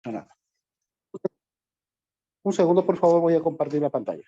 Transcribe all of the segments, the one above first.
Nada. Un segundo, por favor, voy a compartir la pantalla.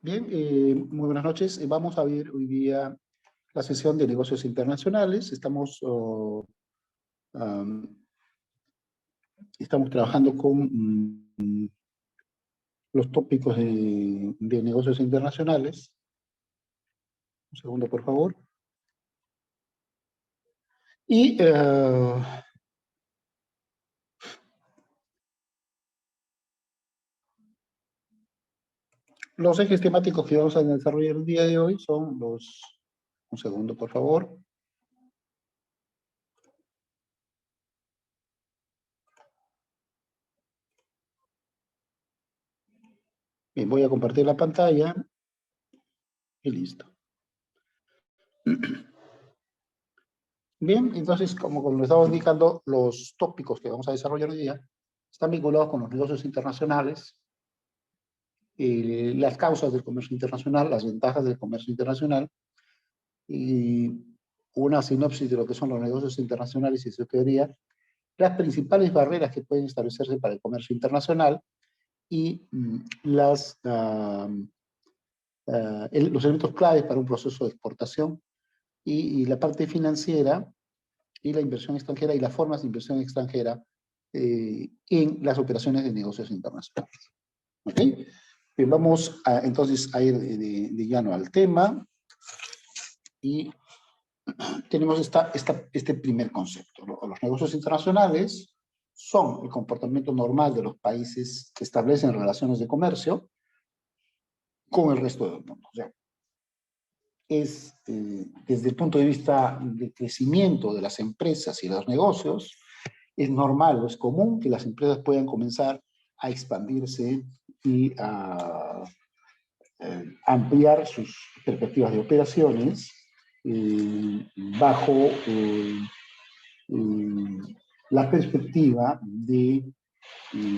Bien, muy buenas noches. Vamos a ver hoy día la sesión de negocios internacionales. Estamos trabajando con los tópicos de negocios internacionales. Un segundo, por favor. Y los ejes temáticos que vamos a desarrollar el día de hoy son los... Un segundo, por favor. Bien, voy a compartir la pantalla y listo. Bien, entonces, como lo estaba indicando, los tópicos que vamos a desarrollar hoy día están vinculados con los negocios internacionales, las causas del comercio internacional, las ventajas del comercio internacional, y una sinopsis de lo que son los negocios internacionales y su teoría, las principales barreras que pueden establecerse para el comercio internacional y los elementos claves para un proceso de exportación y la parte financiera y la inversión extranjera y las formas de inversión extranjera en las operaciones de negocios internacionales. ¿Ok? Bien, vamos entonces a ir de llano al tema y tenemos este primer concepto. Los negocios internacionales son el comportamiento normal de los países que establecen relaciones de comercio con el resto del mundo. O sea, desde el punto de vista de crecimiento de las empresas y los negocios, es normal o es común que las empresas puedan comenzar a expandirse y a ampliar sus perspectivas de operaciones bajo la perspectiva de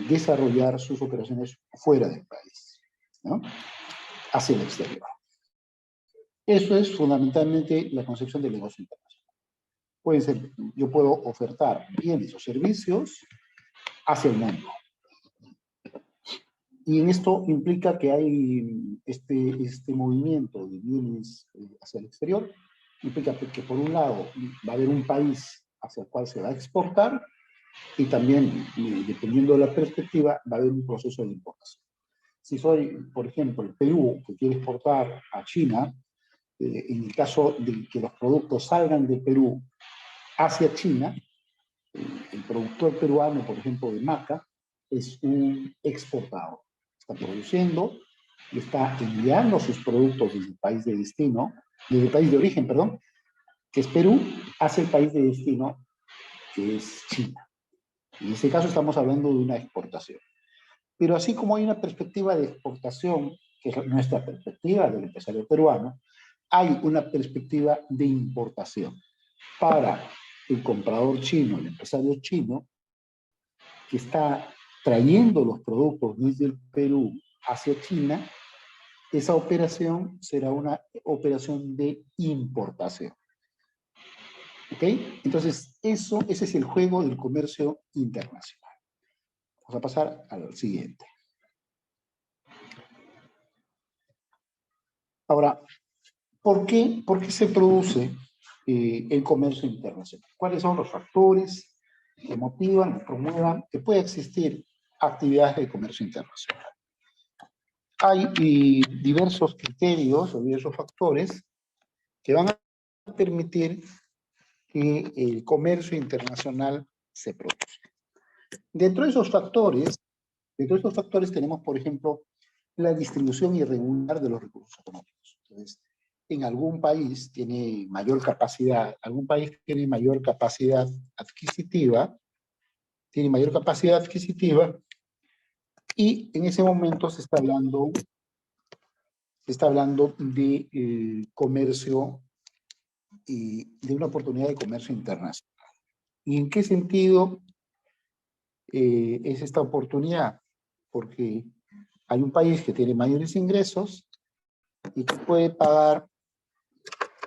desarrollar sus operaciones fuera del país, ¿no? Hacia el exterior. Eso es fundamentalmente la concepción del negocio internacional. Puede ser, yo puedo ofertar bienes o servicios hacia el mundo. Y en esto implica que hay este movimiento de bienes hacia el exterior, implica que por un lado va a haber un país hacia el cual se va a exportar y también, dependiendo de la perspectiva, va a haber un proceso de importación. Si soy, por ejemplo, el Perú, que quiere exportar a China, en el caso de que los productos salgan de Perú hacia China, el productor peruano, por ejemplo, de maca, es un exportador. Está produciendo y está enviando sus productos desde el país de destino, desde el país de origen, perdón, que es Perú, hacia el país de destino, que es China. En este caso estamos hablando de una exportación. Pero así como hay una perspectiva de exportación, que es nuestra perspectiva del empresario peruano, hay una perspectiva de importación para el comprador chino, el empresario chino, que está trayendo los productos desde el Perú hacia China. Esa operación será una operación de importación. ¿Ok? Entonces, ese es el juego del comercio internacional. Vamos a pasar al siguiente. Ahora, ¿por qué se produce el comercio internacional? ¿Cuáles son los factores que motivan, que promuevan que pueda existir actividades de comercio internacional? Hay diversos criterios o diversos factores que van a permitir que el comercio internacional se produzca. Dentro de estos factores tenemos, por ejemplo, la distribución irregular de los recursos económicos. Entonces, en algún país tiene mayor capacidad adquisitiva, y en ese momento se está hablando de comercio y de una oportunidad de comercio internacional. ¿Y en qué sentido es esta oportunidad? Porque hay un país que tiene mayores ingresos y que puede pagar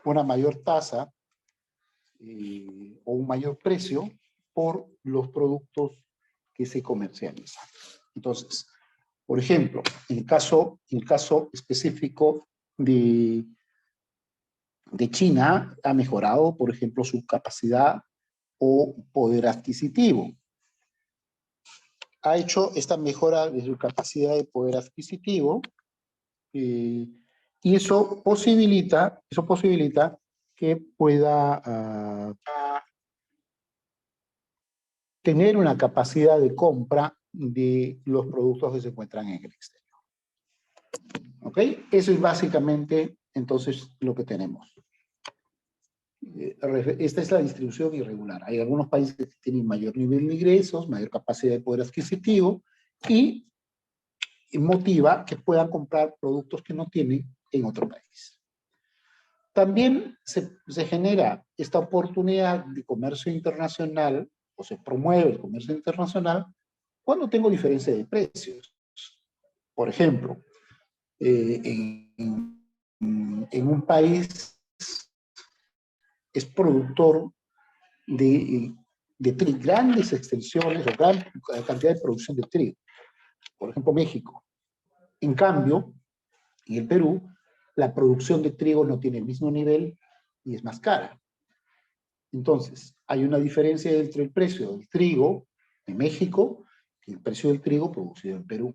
una mayor tasa o un mayor precio por los productos que se comercializan. Entonces, Por ejemplo, en el caso específico de China, ha mejorado, por ejemplo, su capacidad o poder adquisitivo. Ha hecho esta mejora de su capacidad de poder adquisitivo y eso posibilita que pueda tener una capacidad de compra de los productos que se encuentran en el exterior. ¿Ok? Eso es básicamente, entonces, lo que tenemos. Esta es la distribución irregular. Hay algunos países que tienen mayor nivel de ingresos, mayor capacidad de poder adquisitivo y motiva que puedan comprar productos que no tienen en otro país. También se genera esta oportunidad de comercio internacional o se promueve el comercio internacional cuando tengo diferencia de precios. Por ejemplo, en un país es productor de grandes extensiones o gran cantidad de producción de trigo. Por ejemplo, México. En cambio, en el Perú, la producción de trigo no tiene el mismo nivel y es más cara. Entonces, hay una diferencia entre el precio del trigo en México y el precio del trigo producido en Perú.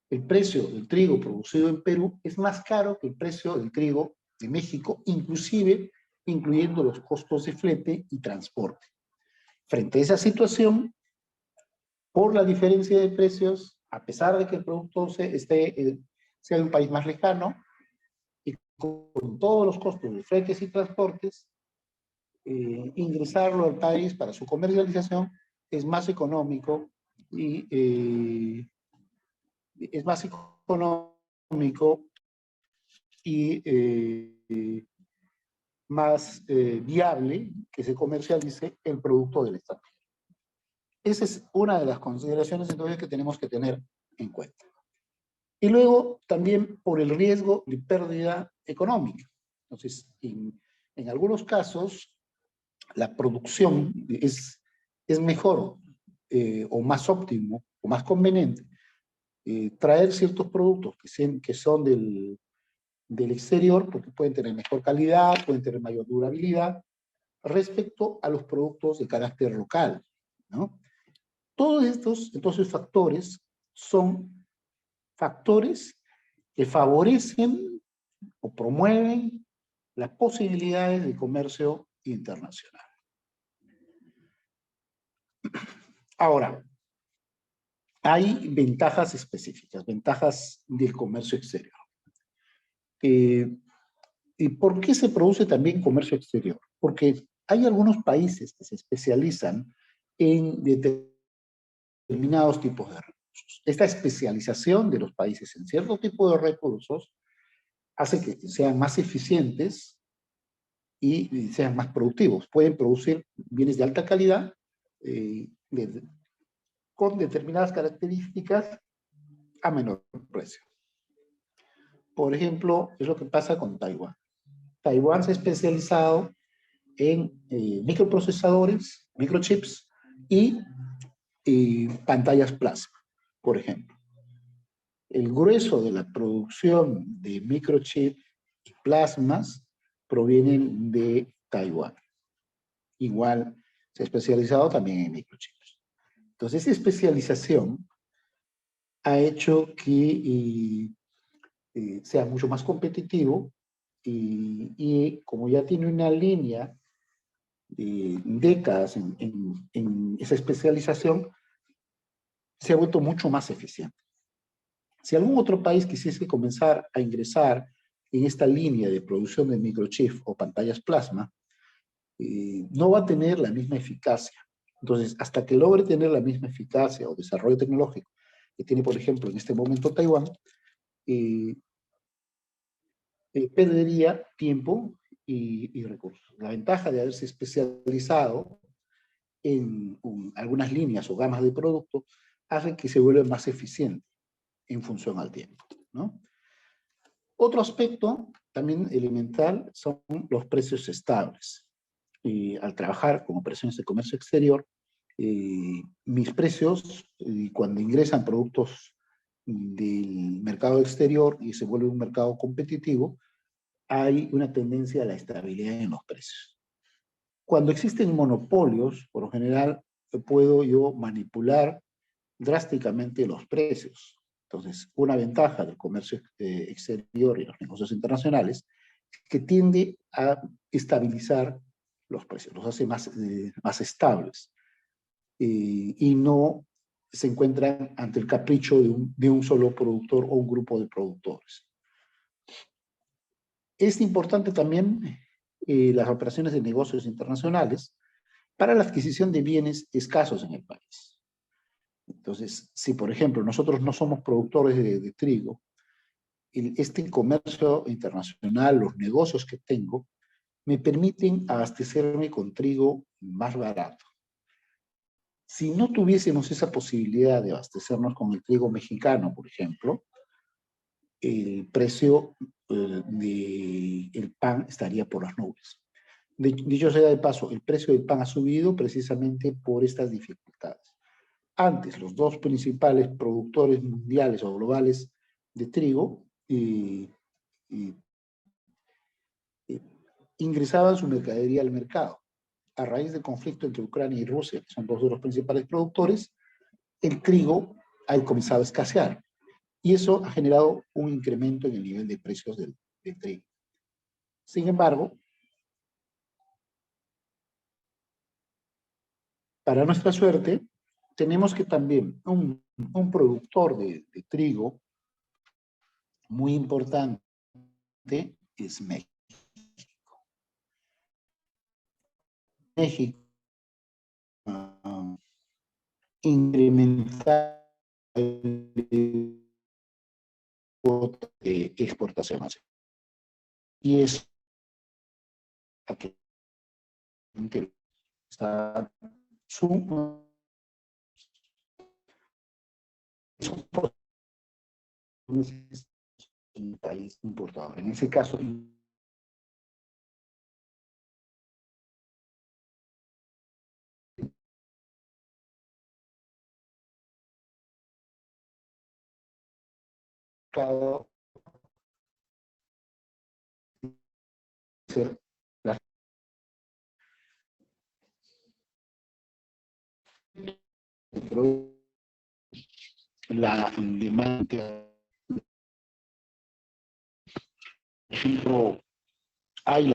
El precio del trigo producido en Perú es más caro que el precio del trigo de México, inclusive incluyendo los costos de flete y transporte. Frente a esa situación, por la diferencia de precios, a pesar de que el producto sea de un país más lejano, y con todos los costos de fletes y transportes, ingresarlo al país para su comercialización es más económico y más viable que se comercialice el producto del extranjero. Esa es una de las consideraciones entonces que tenemos que tener en cuenta. Y luego también por el riesgo de pérdida económica. Entonces, en algunos casos, la producción es mejor o más óptimo o más conveniente traer ciertos productos que son del exterior porque pueden tener mejor calidad, pueden tener mayor durabilidad respecto a los productos de carácter local, ¿no? Todos estos, entonces, factores son factores que favorecen o promueven las posibilidades de comercio internacional. Ahora, hay ventajas específicas, ventajas del comercio exterior. ¿Y por qué se produce también comercio exterior? Porque hay algunos países que se especializan en determinados tipos de recursos. Esta especialización de los países en cierto tipo de recursos hace que sean más eficientes y sean más productivos. Pueden producir bienes de alta calidad con determinadas características a menor precio. Por ejemplo, es lo que pasa con Taiwán. Taiwán se ha especializado en microprocesadores, microchips y pantallas plasma, por ejemplo. El grueso de la producción de microchips y plasmas provienen de Taiwán. Igual se ha especializado también en microchips. Entonces, esa especialización ha hecho que sea mucho más competitivo y como ya tiene una línea de décadas en esa especialización, se ha vuelto mucho más eficiente. Si algún otro país quisiese comenzar a ingresar en esta línea de producción de microchip o pantallas plasma, no va a tener la misma eficacia. Entonces, hasta que logre tener la misma eficacia o desarrollo tecnológico que tiene, por ejemplo, en este momento Taiwán, perdería tiempo y recursos. La ventaja de haberse especializado en algunas líneas o gamas de productos hace que se vuelva más eficiente en función al tiempo, ¿no? Otro aspecto también elemental son los precios estables. Al trabajar con operaciones de comercio exterior, mis precios, cuando ingresan productos del mercado exterior y se vuelve un mercado competitivo, hay una tendencia a la estabilidad en los precios. Cuando existen monopolios, por lo general, puedo yo manipular drásticamente los precios. Entonces, una ventaja del comercio exterior y los negocios internacionales es que tiende a estabilizar los precios, los hace más estables y no se encuentran ante el capricho de un solo productor o un grupo de productores. Es importante también las operaciones de negocios internacionales para la adquisición de bienes escasos en el país. Entonces, si por ejemplo nosotros no somos productores de trigo, este comercio internacional, los negocios que tengo, me permiten abastecerme con trigo más barato. Si no tuviésemos esa posibilidad de abastecernos con el trigo mexicano, por ejemplo, el precio del pan estaría por las nubes. Dicho sea de paso, el precio del pan ha subido precisamente por estas dificultades. Antes, los dos principales productores mundiales o globales de trigo ingresaban su mercadería al mercado. A raíz del conflicto entre Ucrania y Rusia, que son dos de los principales productores, el trigo ha comenzado a escasear. Y eso ha generado un incremento en el nivel de precios del trigo. Sin embargo, para nuestra suerte, tenemos que también un productor de trigo muy importante es México. México incrementar el cuota de exportación. Y es que está un país importador. En ese caso, cada ser la demanda. Por ejemplo, hay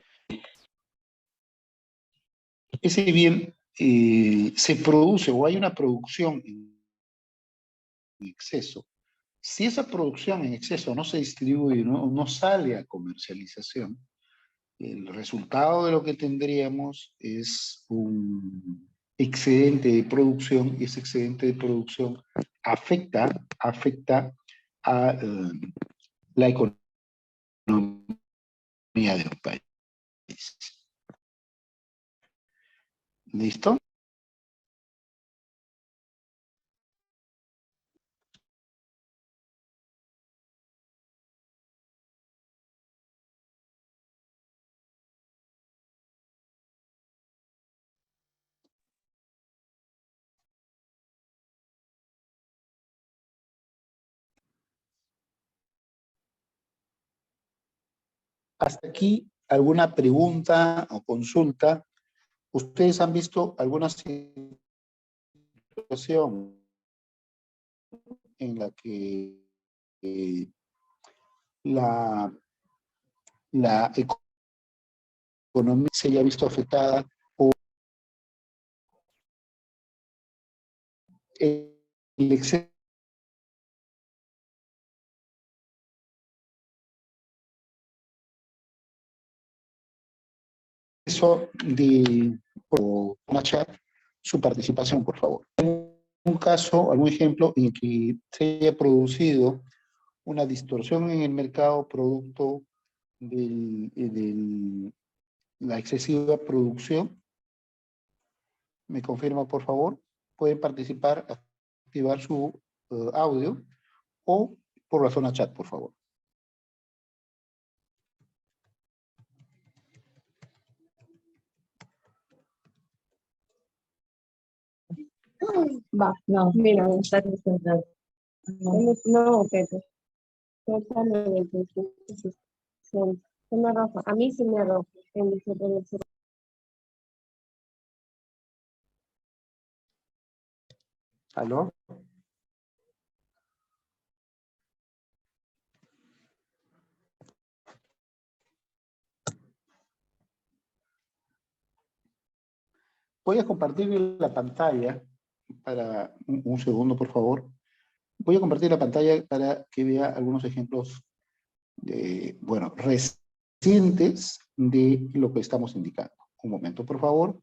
ese bien se produce o hay una producción en exceso. Si esa producción en exceso no se distribuye, no sale a comercialización, el resultado de lo que tendríamos es un excedente de producción, y ese excedente de producción afecta a la economía de un país. ¿Listo? Hasta aquí, ¿alguna pregunta o consulta? ¿Ustedes han visto alguna situación en la que la, la economía se haya visto afectada por el exceso de Machar, su participación, por favor? Un caso, algún ejemplo en que se haya producido una distorsión en el mercado producto de la excesiva producción. ¿Me confirma, por favor? Pueden participar, activar su audio o por la zona chat, por favor. Va, no, mira, está concentrado. No, Pepe, cuéntame del principio. Se me arroja, a mí sí me arroja. ¿Aló? Voy a compartir la pantalla para un segundo, por favor. Voy a compartir la pantalla para que vea algunos ejemplos de, bueno, recientes de lo que estamos indicando. Un momento, por favor.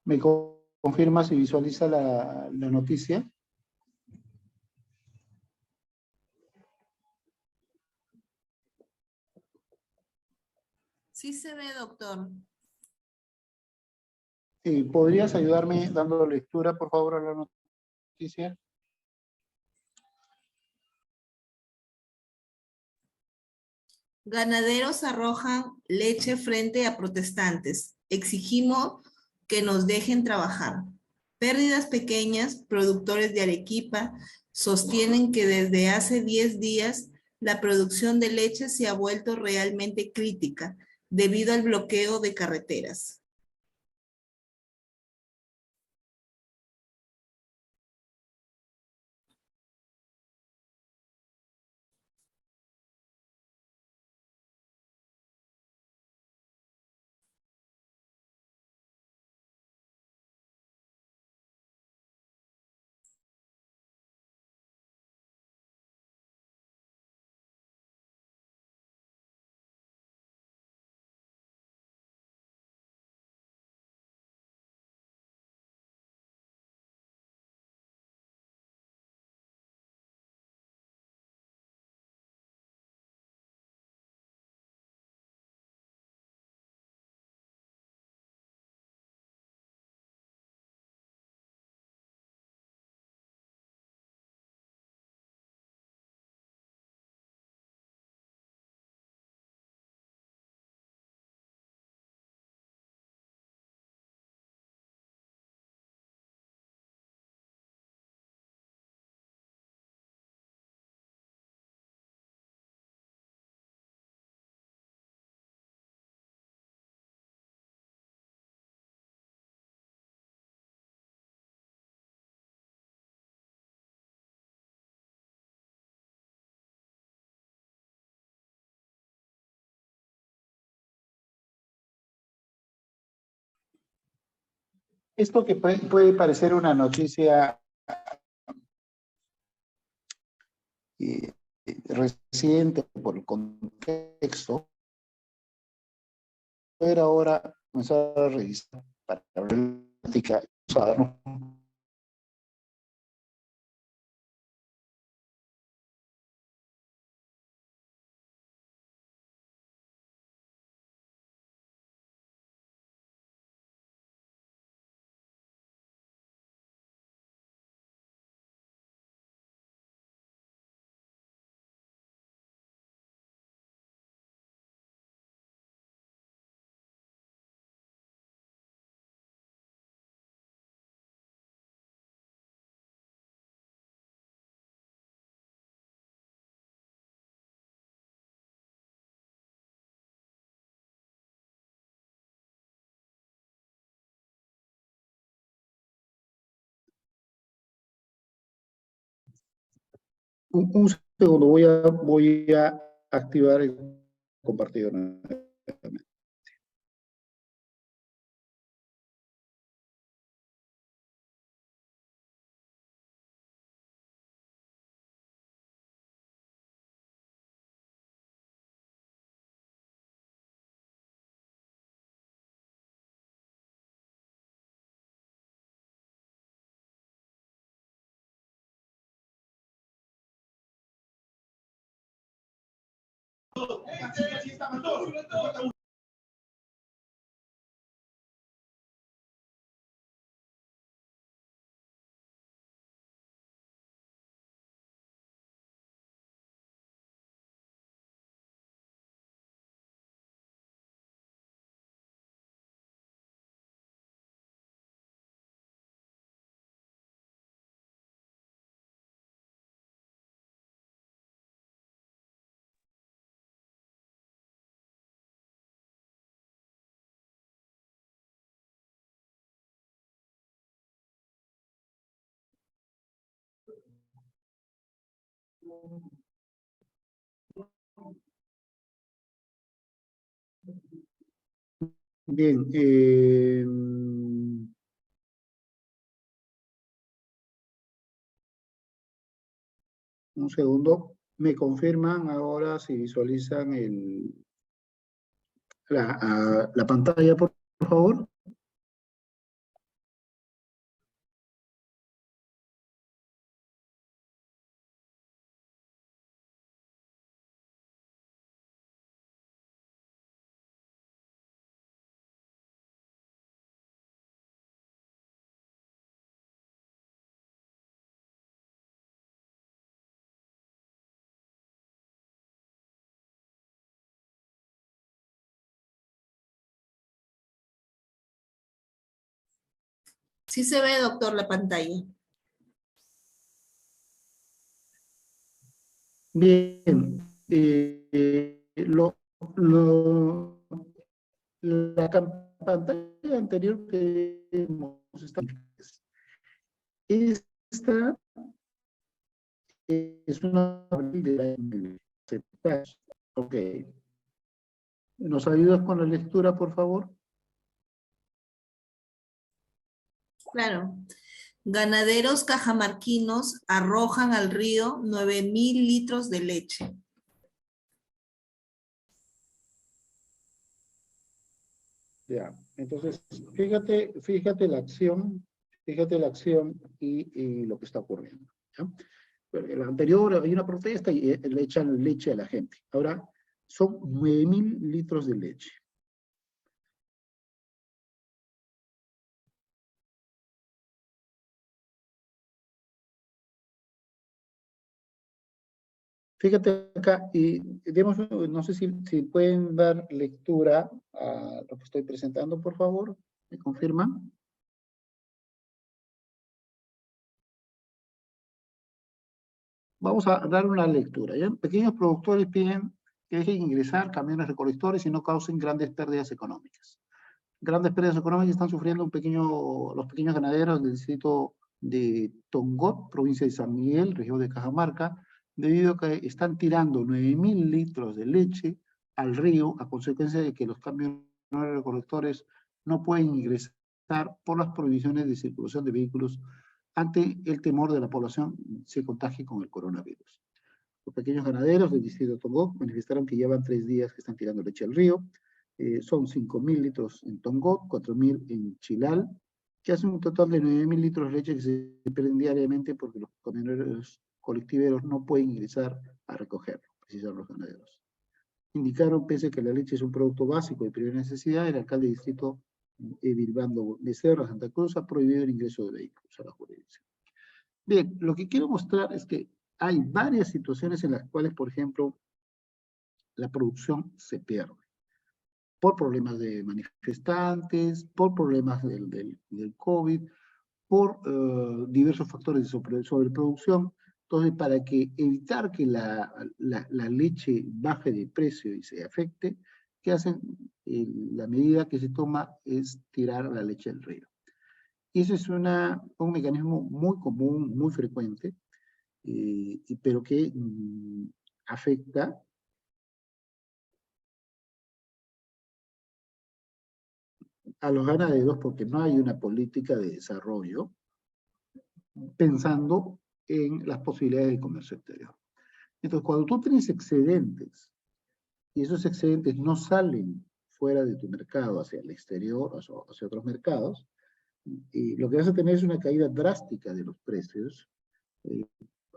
¿Me confirma si visualiza la noticia? Sí se ve, doctor. ¿Podrías ayudarme dando lectura, por favor, a la noticia? Ganaderos arrojan leche frente a protestantes. Exigimos que nos dejen trabajar. Pérdidas pequeñas, productores de Arequipa sostienen que desde hace 10 días la producción de leche se ha vuelto realmente crítica debido al bloqueo de carreteras. Esto que puede parecer una noticia eh, reciente por el contexto, pero ahora comenzar a revisar para la práctica, ¿no? Un segundo, voy a activar el compartido nuevamente. Bien, un segundo. ¿Me confirman ahora si visualizan la pantalla, por favor? Sí se ve, doctor, la pantalla. Bien, pantalla anterior que hemos estado, esta es una de la. Ok. ¿Nos ayudas con la lectura, por favor? Claro. Ganaderos cajamarquinos arrojan al río 9.000 litros de leche. Ya, entonces, fíjate la acción y lo que está ocurriendo. ¿Ya? En la anterior hay una protesta y le echan leche a la gente. Ahora son 9.000 litros de leche. Fíjate acá, y no sé si pueden dar lectura a lo que estoy presentando, por favor. ¿Me confirman? Vamos a dar una lectura. ¿Ya? Pequeños productores piden que dejen ingresar camiones recolectores y no causen grandes pérdidas económicas. Grandes pérdidas económicas están sufriendo los pequeños ganaderos del distrito de Tongot, provincia de San Miguel, región de Cajamarca, debido a que están tirando 9.000 litros de leche al río a consecuencia de que los camiones recolectores no pueden ingresar por las prohibiciones de circulación de vehículos ante el temor de la población se contagie con el coronavirus. Los pequeños ganaderos del distrito de Tongot manifestaron que llevan 3 días que están tirando leche al río. Son 5.000 litros en Tongot, 4.000 en Chilal, que hacen un total de 9.000 litros de leche que se pierden diariamente porque los camioneros colectiveros no pueden ingresar a recogerlo, precisan los ganaderos. Indicaron, pese a que la leche es un producto básico de primera necesidad, el alcalde del distrito Edilbando Becerra Santa Cruz ha prohibido el ingreso de vehículos a la jurisdicción. Bien, lo que quiero mostrar es que hay varias situaciones en las cuales, por ejemplo, la producción se pierde por problemas de manifestantes, por problemas del COVID, por diversos factores de sobreproducción. Entonces, para evitar que la leche baje de precio y se afecte, ¿qué hacen? La medida que se toma es tirar la leche al río. Y ese es un mecanismo muy común, muy frecuente, pero que afecta a los ganaderos porque no hay una política de desarrollo pensando en las posibilidades de comercio exterior. Entonces, cuando tú tienes excedentes y esos excedentes no salen fuera de tu mercado, hacia el exterior, hacia otros mercados, lo que vas a tener es una caída drástica de los precios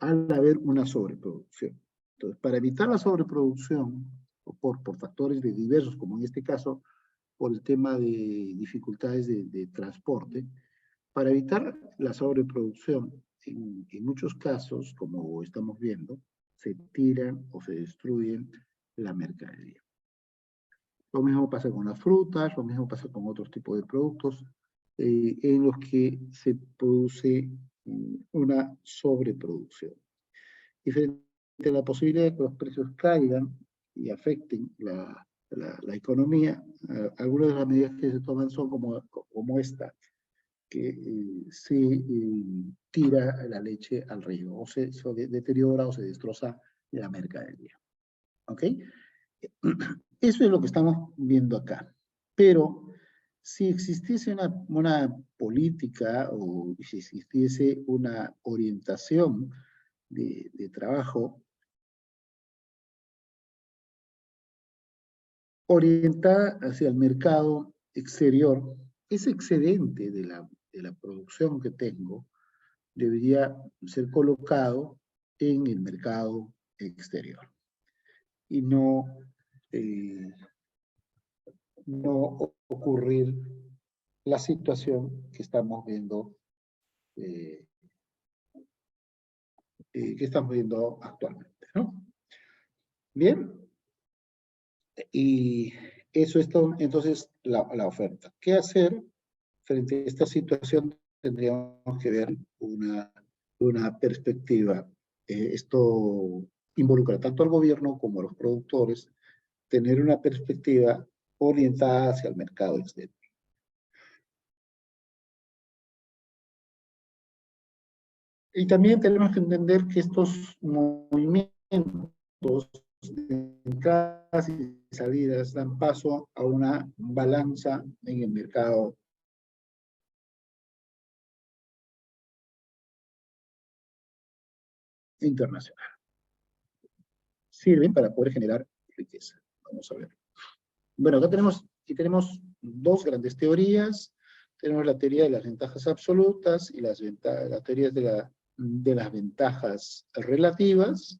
al haber una sobreproducción. Entonces, para evitar la sobreproducción, o por factores diversos, como en este caso, por el tema de dificultades de transporte, para evitar la sobreproducción, en muchos casos, como estamos viendo, se tiran o se destruyen la mercadería. Lo mismo pasa con las frutas, lo mismo pasa con otros tipos de productos en los que se produce una sobreproducción. Y frente a la posibilidad de que los precios caigan y afecten la economía, algunas de las medidas que se toman son como esta, se tira la leche al río, o se deteriora o se destroza la mercadería. ¿Ok? Eso es lo que estamos viendo acá. Pero si existiese una política o si existiese una orientación de trabajo orientada hacia el mercado exterior, ese excedente de la producción que tengo debería ser colocado en el mercado exterior y no ocurrir la situación que estamos viendo actualmente, ¿no? Bien, y eso es todo, entonces la oferta. ¿Qué hacer frente a esta situación? Tendríamos que ver una perspectiva. Esto involucra tanto al gobierno como a los productores, tener una perspectiva orientada hacia el mercado exterior. Y también tenemos que entender que estos movimientos de entradas y salidas dan paso a una balanza en el mercado internacional. Sirven para poder generar riqueza. Vamos a ver. Bueno, acá tenemos dos grandes teorías. Tenemos la teoría de las ventajas absolutas y las teorías de las ventajas relativas.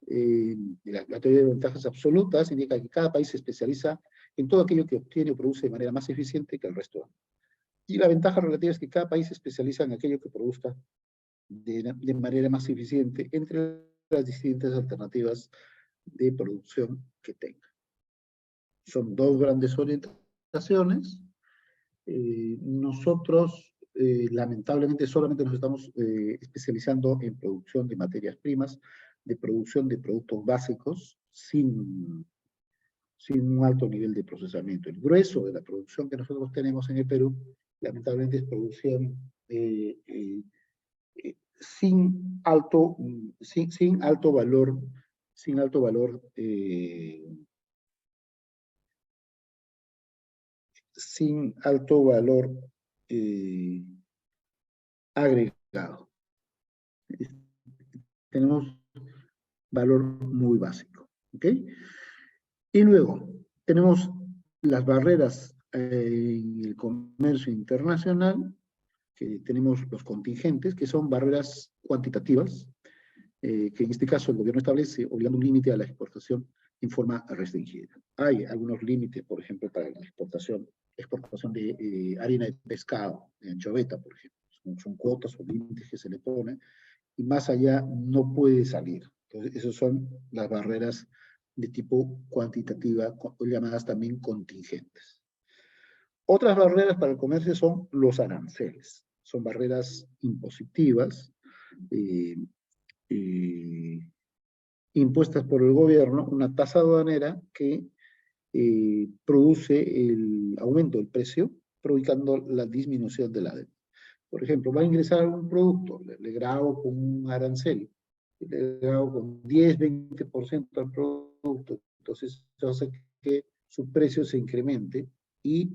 La teoría de ventajas absolutas indica que cada país se especializa en todo aquello que obtiene o produce de manera más eficiente que el resto. Y la ventaja relativa es que cada país se especializa en aquello que produzca de manera más eficiente entre las distintas alternativas de producción que tenga. Son dos grandes orientaciones. Nosotros, lamentablemente, solamente nos estamos especializando en producción de materias primas, de producción de productos básicos, sin un alto nivel de procesamiento. El grueso de la producción que nosotros tenemos en el Perú, lamentablemente, es producción sin alto valor, sin alto valor agregado. Tenemos valor muy básico. ¿Ok? Y luego tenemos las barreras en el comercio internacional, que tenemos los contingentes, que son barreras cuantitativas, que en este caso el gobierno establece obligando un límite a la exportación en forma restringida. Hay algunos límites, por ejemplo, para la exportación de harina de pescado, de anchoveta, por ejemplo. Son cuotas o límites que se le ponen, y más allá no puede salir. Entonces, esas son las barreras de tipo cuantitativa, llamadas también contingentes. Otras barreras para el comercio son los aranceles. Son barreras impositivas, impuestas por el gobierno, una tasa aduanera que produce el aumento del precio, provocando la disminución de la demanda. Por ejemplo, va a ingresar un producto, le grabo con un arancel, le grabo con 10-20% al producto, entonces eso hace que su precio se incremente y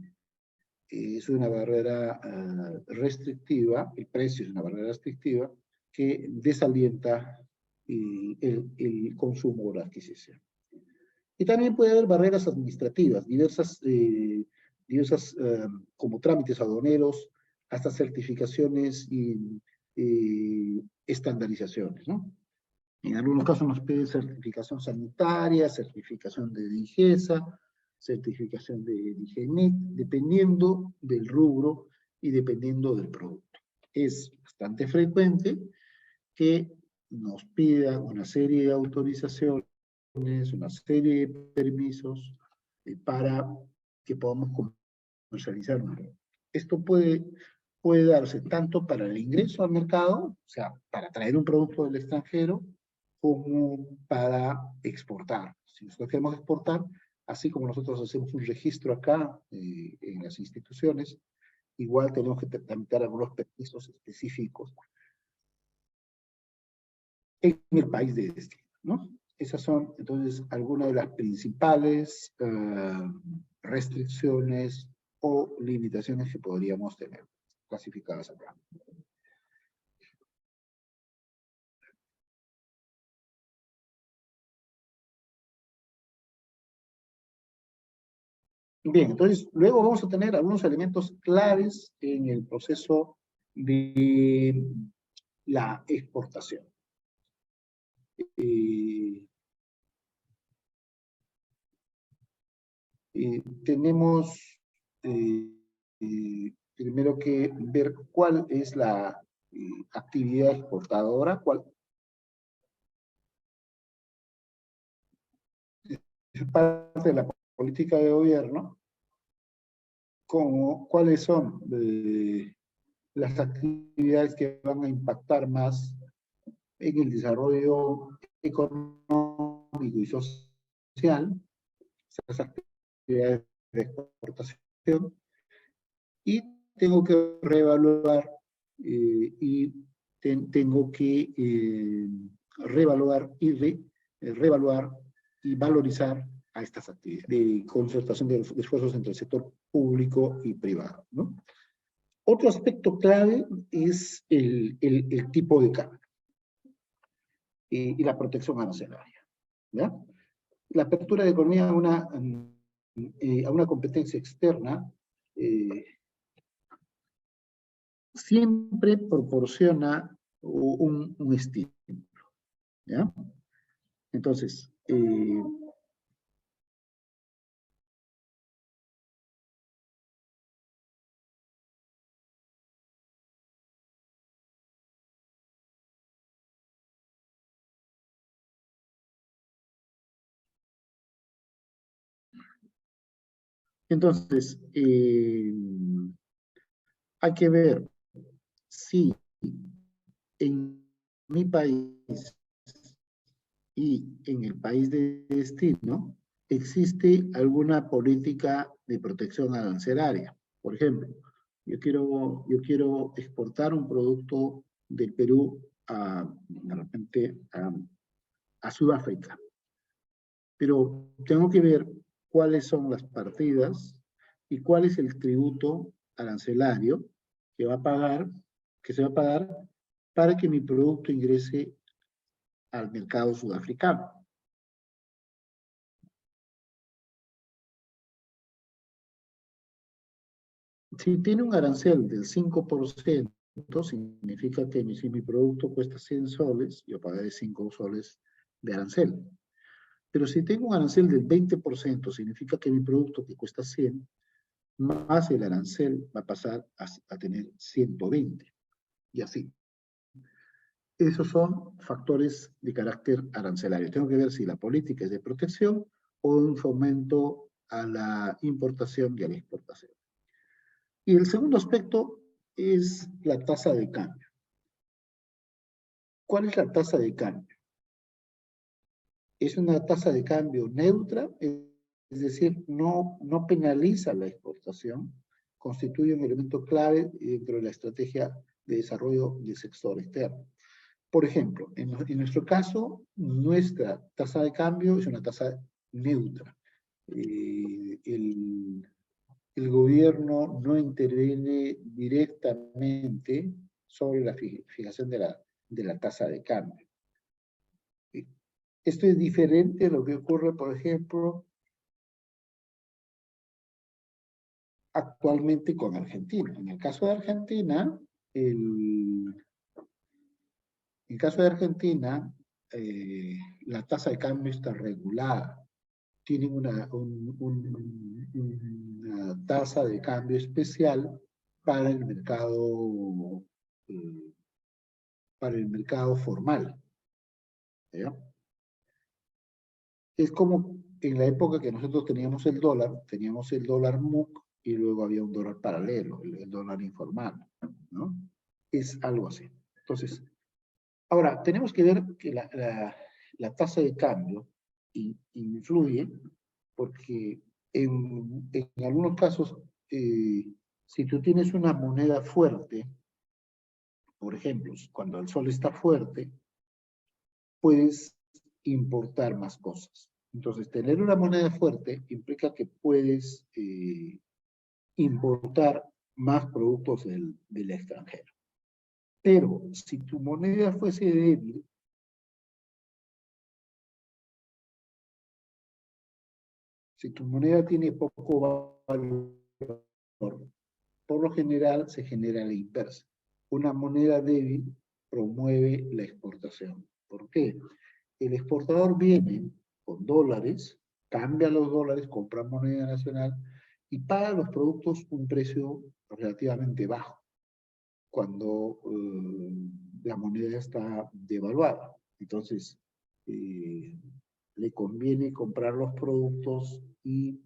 es una barrera restrictiva, el precio es una barrera restrictiva que desalienta el consumo o la adquisición. Y también puede haber barreras administrativas, diversas como trámites aduaneros, hasta certificaciones y estandarizaciones, ¿no? En algunos casos nos piden certificación sanitaria, certificación de limpieza, certificación de higiene, dependiendo del rubro y dependiendo del producto. Es bastante frecuente que nos pidan una serie de autorizaciones, una serie de permisos para que podamos comercializar. Esto puede darse tanto para el ingreso al mercado, o sea, para traer un producto del extranjero, como para exportar. Si nosotros queremos exportar, así como nosotros hacemos un registro acá en las instituciones, igual tenemos que tramitar algunos permisos específicos en el país de destino, ¿no? Esas son, entonces, algunas de las principales restricciones o limitaciones que podríamos tener clasificadas acá. Bien, entonces, luego vamos a tener algunos elementos claves en el proceso de la exportación. Tenemos primero que ver cuál es la actividad exportadora, cuál es parte de la política de gobierno, como cuáles son las actividades que van a impactar más en el desarrollo económico y social, esas actividades de exportación, y tengo que reevaluar tengo que reevaluar y valorizar a estas actividades de concertación de esfuerzos entre el sector público y privado, ¿no? Otro aspecto clave es el tipo de cambio y la protección arancelaria, ¿ya? La apertura de economía a una competencia externa siempre proporciona un estímulo, ¿ya? Entonces, hay que ver si en mi país y en el país de destino existe alguna política de protección arancelaria. Por ejemplo, yo quiero exportar un producto del Perú de repente a Sudáfrica, pero tengo que ver cuáles son las partidas y cuál es el tributo arancelario que se va a pagar para que mi producto ingrese al mercado sudafricano. Si tiene un arancel del 5%, significa que si mi producto cuesta 100 soles, yo pagaré 5 soles de arancel. Pero si tengo un arancel del 20%, significa que mi producto que cuesta 100, más el arancel va a pasar a tener 120. Y así. Esos son factores de carácter arancelario. Tengo que ver si la política es de protección o un fomento a la importación y a la exportación. Y el segundo aspecto es la tasa de cambio. ¿Cuál es la tasa de cambio? Es una tasa de cambio neutra, es decir, no penaliza la exportación, constituye un elemento clave dentro de la estrategia de desarrollo del sector externo. Por ejemplo, en nuestro caso, nuestra tasa de cambio es una tasa neutra. El gobierno no interviene directamente sobre la fijación de la tasa de cambio. Esto es diferente a lo que ocurre, por ejemplo, actualmente con Argentina. En el caso de Argentina, la tasa de cambio está regulada. Tienen una tasa de cambio especial para el mercado formal. ¿Ya? Es como en la época que nosotros teníamos el dólar MUC y luego había un dólar paralelo, el dólar informal, ¿no? Es algo así. Entonces, ahora, tenemos que ver que la tasa de cambio influye porque en algunos casos Si tú tienes una moneda fuerte, por ejemplo, cuando el sol está fuerte, puedes importar más cosas. Entonces, tener una moneda fuerte implica que puedes importar más productos del extranjero. Pero si tu moneda fuese débil, si tu moneda tiene poco valor, por lo general se genera la inversa. Una moneda débil promueve la exportación. ¿Por qué? El exportador viene con dólares, cambia los dólares, compra moneda nacional y paga los productos un precio relativamente bajo cuando la moneda está devaluada. Entonces, le conviene comprar los productos y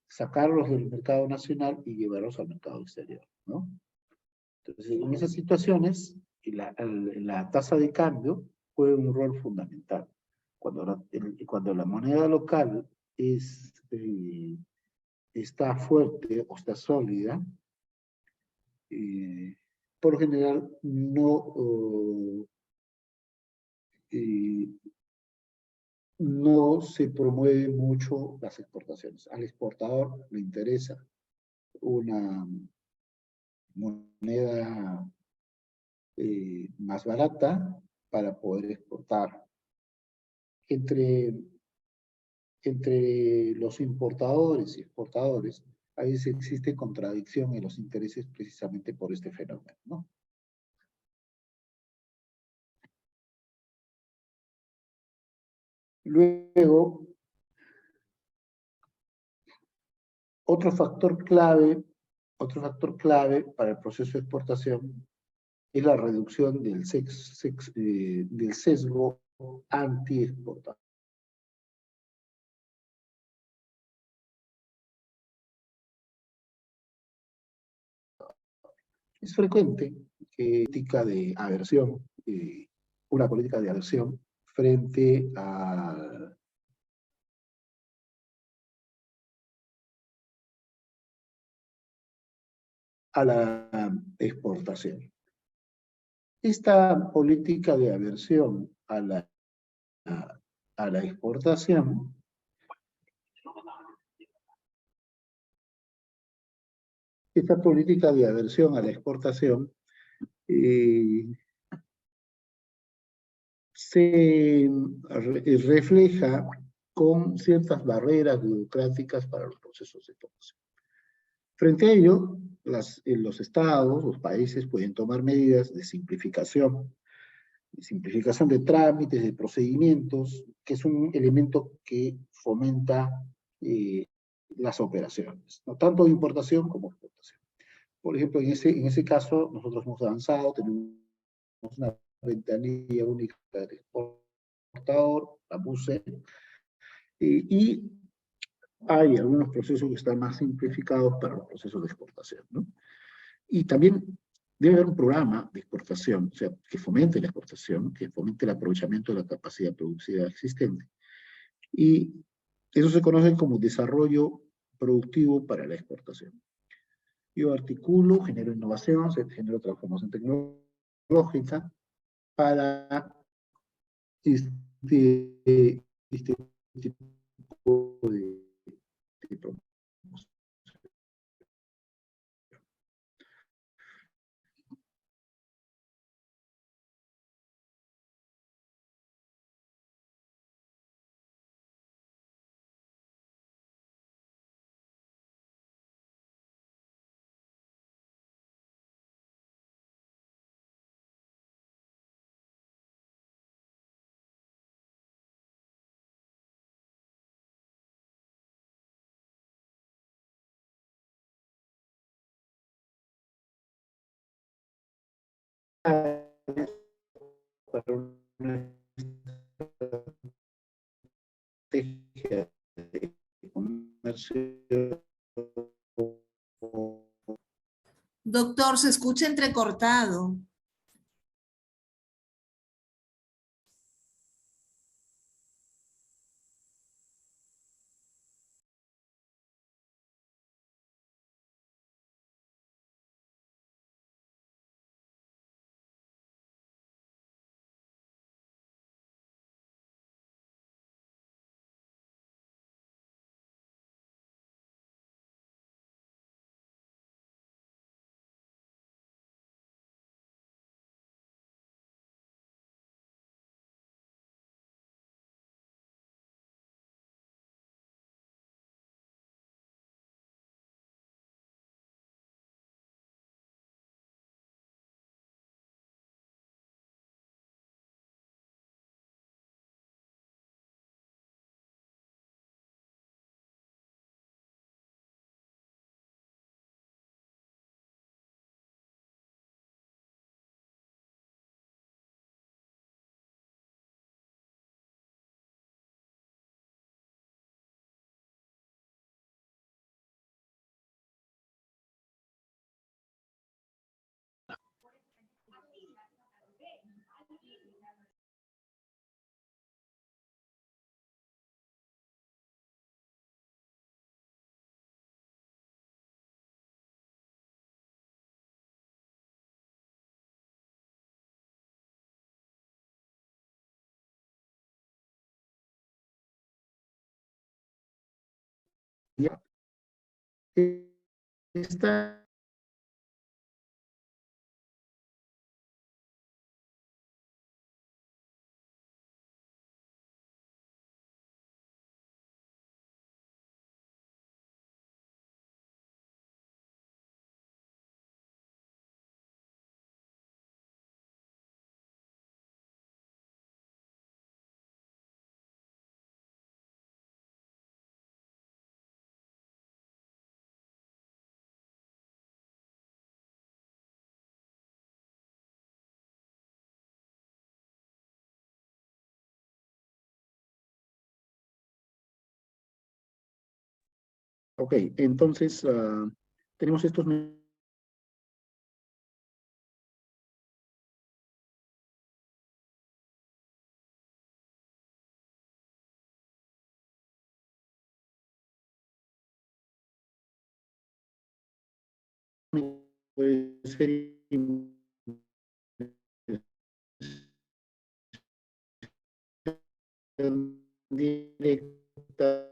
sacarlos del mercado nacional y llevarlos al mercado exterior, ¿no? Entonces, en esas situaciones, la tasa de cambio juega un rol fundamental. Cuando la moneda local está fuerte o está sólida, por lo general no se promueven mucho las exportaciones. Al exportador le interesa una moneda más barata para poder exportar. Entre los importadores y exportadores, a veces existe contradicción en los intereses precisamente por este fenómeno, ¿no? Luego, otro factor clave para el proceso de exportación es la reducción del sesgo anti-exportación. Es frecuente que una política de aversión frente a la exportación. Esta política de aversión a la exportación se refleja con ciertas barreras burocráticas para los procesos de exportación. Frente a ello, los estados, los países pueden tomar medidas de simplificación de trámites, de procedimientos, que es un elemento que fomenta las operaciones, ¿no? Tanto de importación como de exportación. Por ejemplo, en ese caso, nosotros hemos avanzado, tenemos una ventanilla única del exportador, la BUSE, y hay algunos procesos que están más simplificados para los procesos de exportación, ¿no? Y también debe haber un programa de exportación, o sea, que fomente la exportación, que fomente el aprovechamiento de la capacidad productiva existente. Y eso se conoce como desarrollo productivo para la exportación. Yo articulo, genero innovación, genero transformación tecnológica para este tipo de para una estrategia de comercio. Doctor, se escucha entrecortado. ya. Esta ok, entonces tenemos estos puede ser directa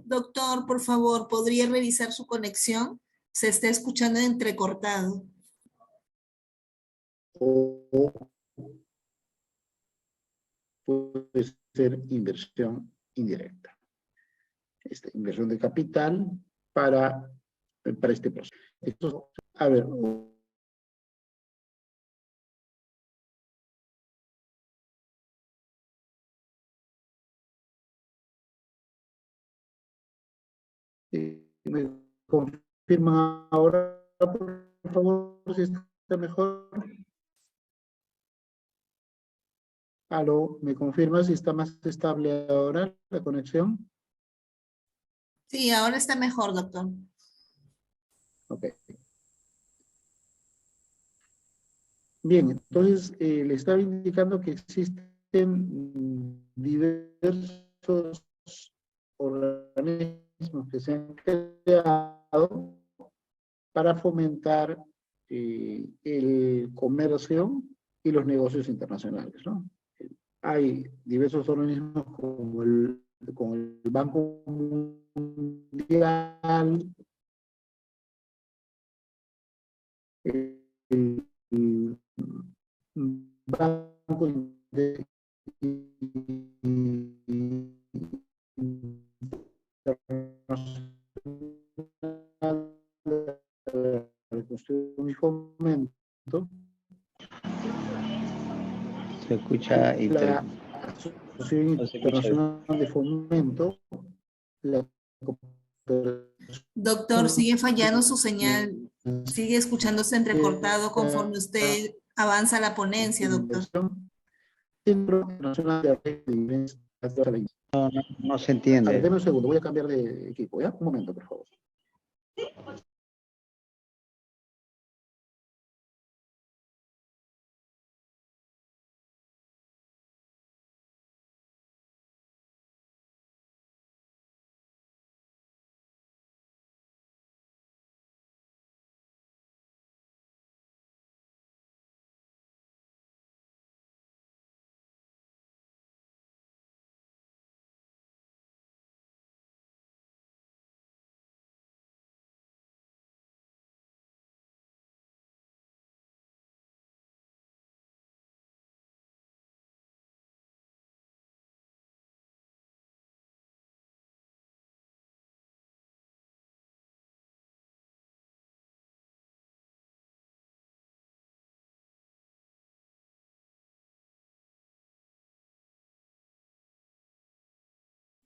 Doctor, por favor, ¿podría revisar su conexión? Se está escuchando entrecortado. o puede ser inversión indirecta. Inversión de capital para este proceso. Esto, a ver, ¿me confirman ahora, por favor, si está mejor? Aló, ¿me confirma si está más estable ahora la conexión? Sí, ahora está mejor, doctor. Ok. Bien, entonces le estaba indicando que existen diversos organismos que se han creado para fomentar el comercio y los negocios internacionales, ¿no? Hay diversos organismos como el Banco Mundial, el Banco Internacional de Reconstrucción y Fomento, Se escucha la Asociación no se escucha bien. Internacional de Fomento, la Doctor, sigue fallando su Cooperación señal. Sigue escuchándose entrecortado conforme usted avanza la ponencia, doctor. Inversión, Centro Internacional de Arreglos. No se A ver, entiende. denme un segundo, voy a cambiar de equipo, ¿ya? Un momento, por favor.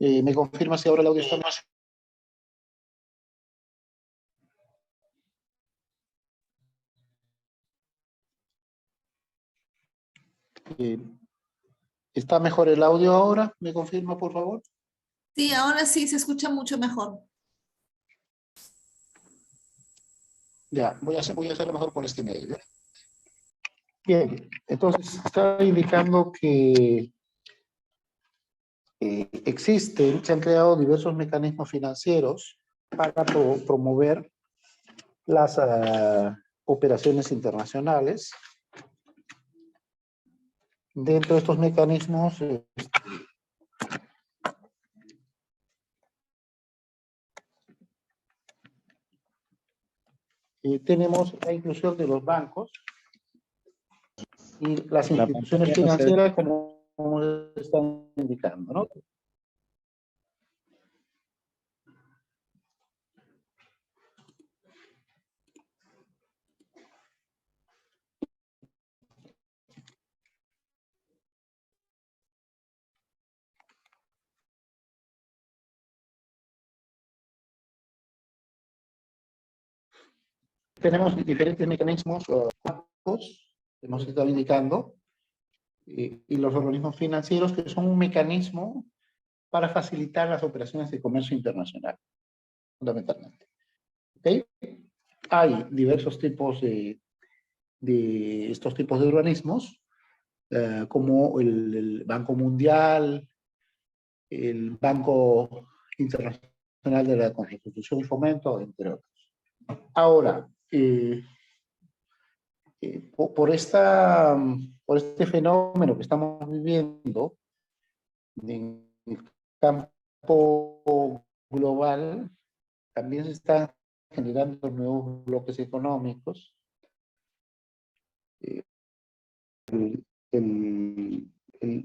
¿Me confirma si ahora el audio está más? ¿Está mejor el audio ahora? ¿Me confirma, por favor? Sí, ahora sí se escucha mucho mejor. Ya, voy a hacerlo mejor por este medio. ¿Ya? Bien, entonces está indicando que se han creado diversos mecanismos financieros para promover las operaciones internacionales. Dentro de estos mecanismos tenemos la inclusión de los bancos y las La instituciones pantalla no se ve. financieras, como están indicando, ¿no? Tenemos diferentes mecanismos hemos estado indicando, y los organismos financieros, que son un mecanismo para facilitar las operaciones de comercio internacional, fundamentalmente. ¿Okay? Hay diversos tipos de estos tipos de organismos, como el Banco Mundial, el Banco Internacional de la Reconstrucción y Fomento, entre otros. Ahora, por este fenómeno que estamos viviendo en el campo global, también se están generando nuevos bloques económicos.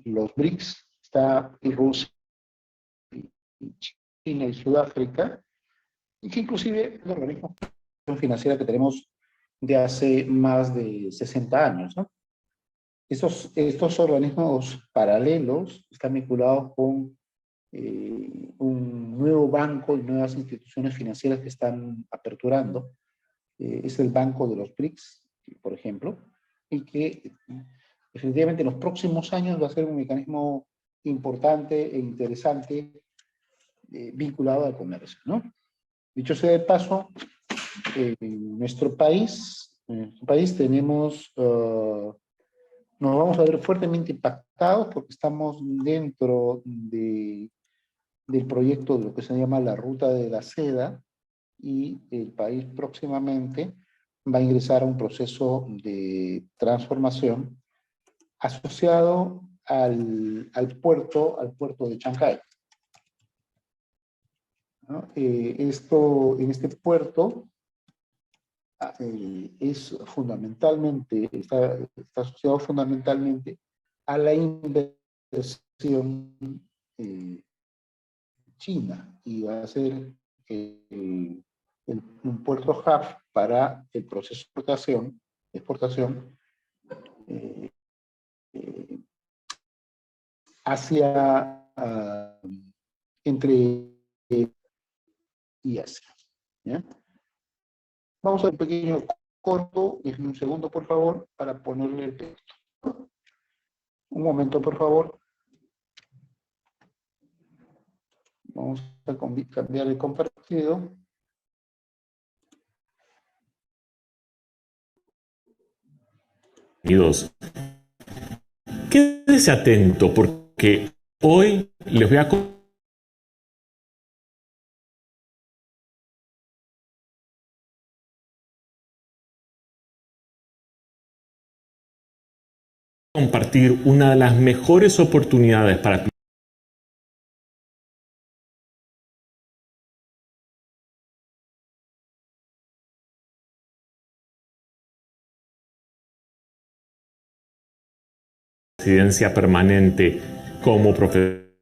Los BRICS, está Rusia, China y Sudáfrica, y que inclusive es un organismo financiero que tenemos de hace más de 60 años, ¿no? Estos organismos paralelos están vinculados con un nuevo banco y nuevas instituciones financieras que están aperturando. Es el Banco de los BRICS, por ejemplo, y que efectivamente en los próximos años va a ser un mecanismo importante e interesante vinculado al comercio, ¿no? Dicho sea de paso, en nuestro país tenemos, nos vamos a ver fuertemente impactados porque estamos dentro del proyecto de lo que se llama la Ruta de la Seda, y el país próximamente va a ingresar a un proceso de transformación asociado al puerto de Chancay, ¿no? En este puerto es fundamentalmente, está asociado fundamentalmente a la inversión china, y va a ser un puerto hub para el proceso de exportación eh, eh, hacia entre y Asia, ¿ya? Vamos a un pequeño corto, déjenme un segundo por favor, para ponerle el texto. Un momento por favor. Vamos a cambiar el compartido. Quédese atento porque hoy les voy a compartir una de las mejores oportunidades para residencia permanente como profesional.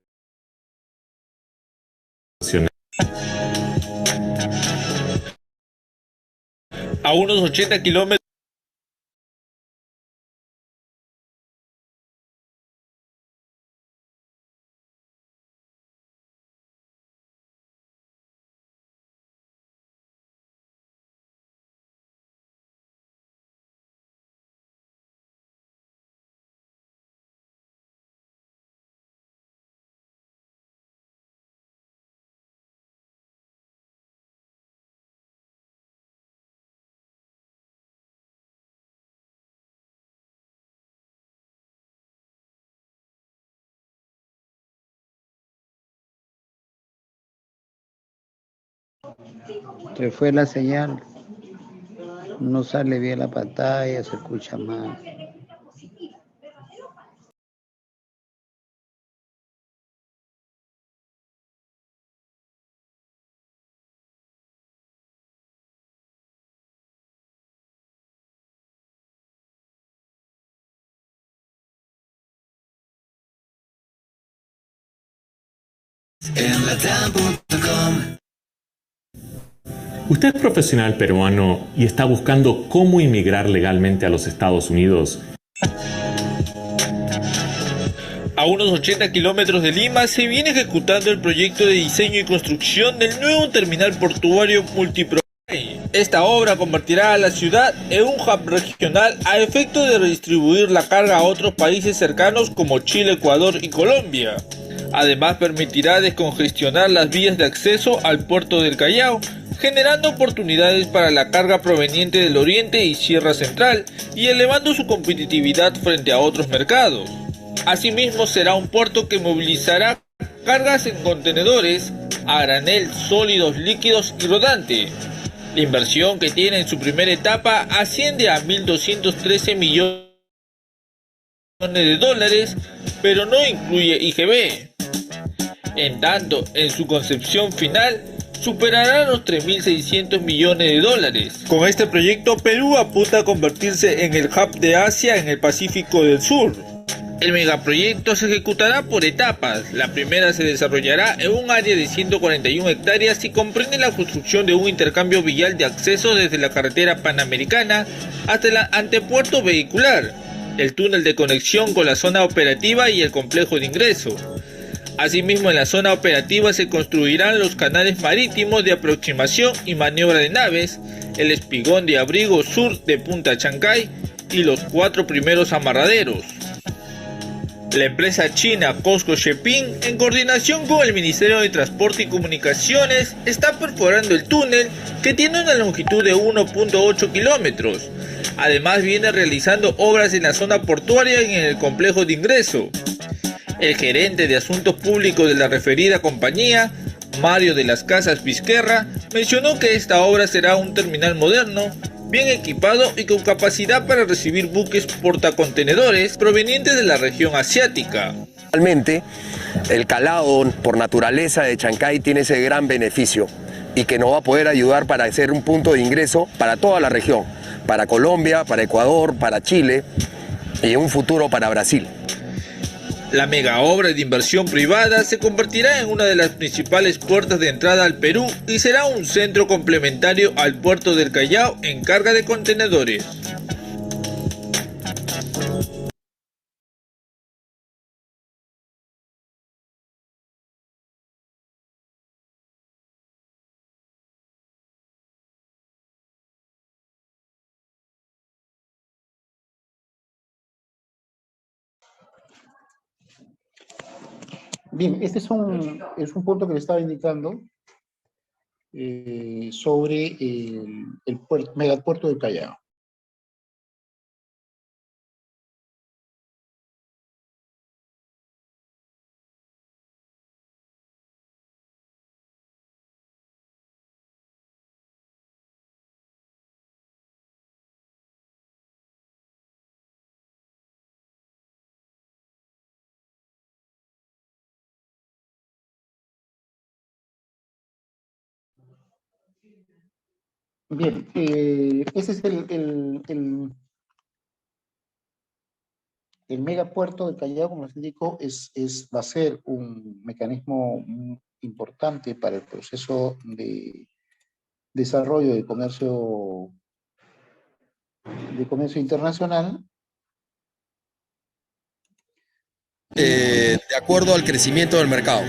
A unos 80 kilómetros Se fue la señal, no sale bien la pantalla, se escucha mal. ¿Usted es profesional peruano y está buscando cómo inmigrar legalmente a los Estados Unidos? A unos 80 kilómetros de Lima se viene ejecutando el proyecto de diseño y construcción del nuevo terminal portuario Multipro. Esta obra convertirá a la ciudad en un hub regional a efecto de redistribuir la carga a otros países cercanos como Chile, Ecuador y Colombia. Además permitirá descongestionar las vías de acceso al puerto del Callao, generando oportunidades para la carga proveniente del Oriente y Sierra Central y elevando su competitividad frente a otros mercados. Asimismo, será un puerto que movilizará cargas en contenedores, a granel, sólidos, líquidos y rodante. La inversión, que tiene en su primera etapa, asciende a 1.213 millones de dólares, pero no incluye IGB. En tanto, en su concepción final, superará los 3.600 millones de dólares. Con este proyecto, Perú apunta a convertirse en el hub de Asia en el Pacífico del Sur. El megaproyecto se ejecutará por etapas. La primera se desarrollará en un área de 141 hectáreas y comprende la construcción de un intercambio vial de acceso desde la carretera panamericana hasta el antepuerto vehicular, el túnel de conexión con la zona operativa y el complejo de ingreso. Asimismo, en la zona operativa se construirán los canales marítimos de aproximación y maniobra de naves, el espigón de abrigo sur de Punta Chancay y los 4 primeros amarraderos. La empresa china COSCO Shipping, en coordinación con el Ministerio de Transporte y Comunicaciones, está perforando el túnel, que tiene una longitud de 1.8 kilómetros. Además, viene realizando obras en la zona portuaria y en el complejo de ingreso. El gerente de Asuntos Públicos de la referida compañía, Mario de las Casas Vizquerra, mencionó que esta obra será un terminal moderno, bien equipado y con capacidad para recibir buques portacontenedores provenientes de la región asiática. Realmente, el calado por naturaleza de Chancay tiene ese gran beneficio y que nos va a poder ayudar para ser un punto de ingreso para toda la región, para Colombia, para Ecuador, para Chile y en un futuro para Brasil. La mega obra de inversión privada se convertirá en una de las principales puertas de entrada al Perú y será un centro complementario al puerto del Callao en carga de contenedores. Bien, este es un punto que le estaba indicando sobre megapuerto del Callao. Bien, ese es el megapuerto del Callao, como les indico, va a ser un mecanismo importante para el proceso de desarrollo de comercio internacional. De acuerdo al crecimiento del mercado,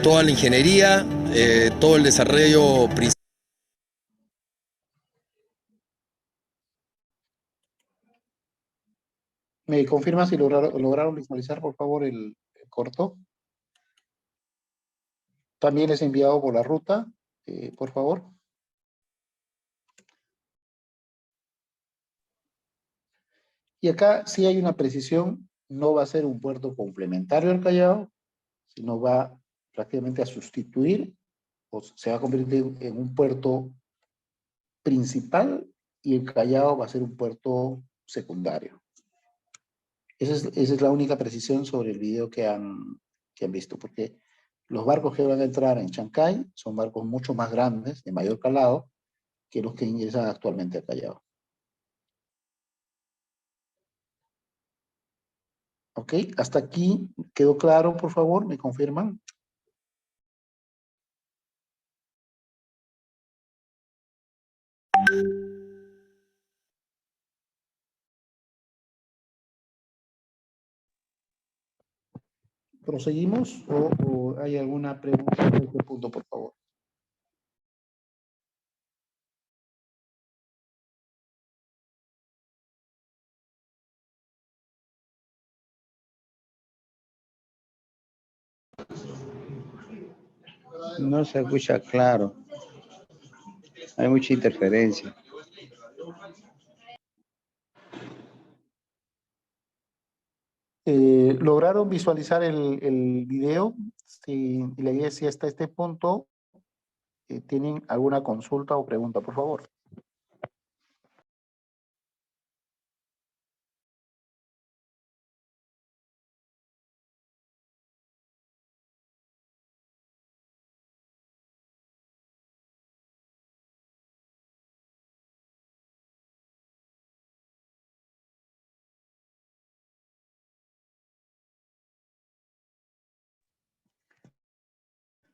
toda la ingeniería, todo el desarrollo principal. ¿Me confirma si lograron visualizar, por favor, el corto? También es enviado por la ruta, por favor. Y acá sí hay una precisión, no va a ser un puerto complementario al Callao, sino va prácticamente a sustituir, o se va a convertir en un puerto principal y el Callao va a ser un puerto secundario. Esa es la única precisión sobre el video que han visto, porque los barcos que van a entrar en Chancay son barcos mucho más grandes, de mayor calado, que los que ingresan actualmente al Callao. Ok, hasta aquí quedó claro, por favor, ¿me confirman? ¿Proseguimos o hay alguna pregunta en este punto, por favor? No se escucha claro. Hay mucha interferencia. ¿Lograron visualizar el video? Si la idea es si hasta este punto tienen alguna consulta o pregunta, por favor.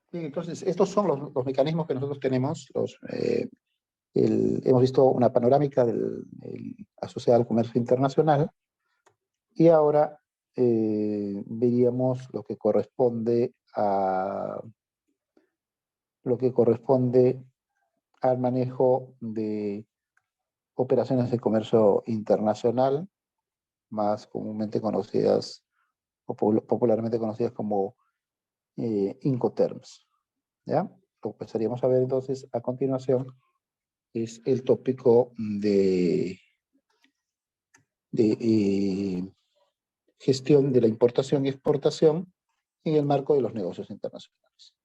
Bien, entonces, estos son los mecanismos que nosotros tenemos. Hemos visto una panorámica asociada al comercio internacional y ahora veríamos lo que corresponde al manejo de operaciones de comercio internacional, más comúnmente conocidas o popularmente conocidas como Incoterms. ¿Ya? Lo que empezaríamos a ver entonces a continuación es el tópico de gestión de la importación y exportación en el marco de los negocios internacionales.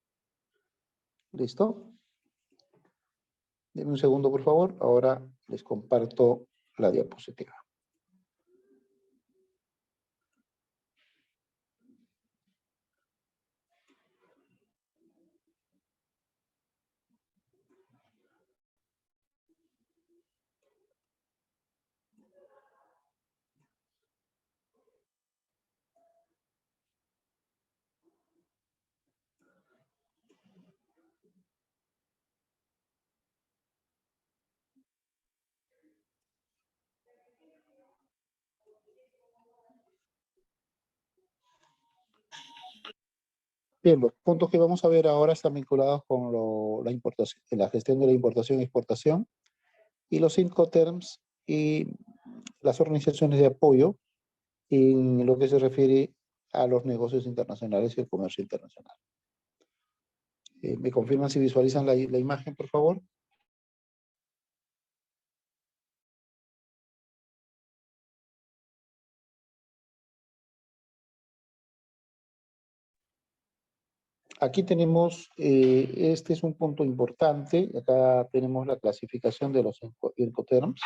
¿Listo? Denme un segundo, por favor. Ahora les comparto la diapositiva. Bien, los puntos que vamos a ver ahora están vinculados con la importación, la gestión de la importación y exportación, y los Incoterms y las organizaciones de apoyo en lo que se refiere a los negocios internacionales y el comercio internacional. ¿Me confirman si visualizan la imagen, por favor? Aquí tenemos, este es un punto importante, acá tenemos la clasificación de los Incoterms.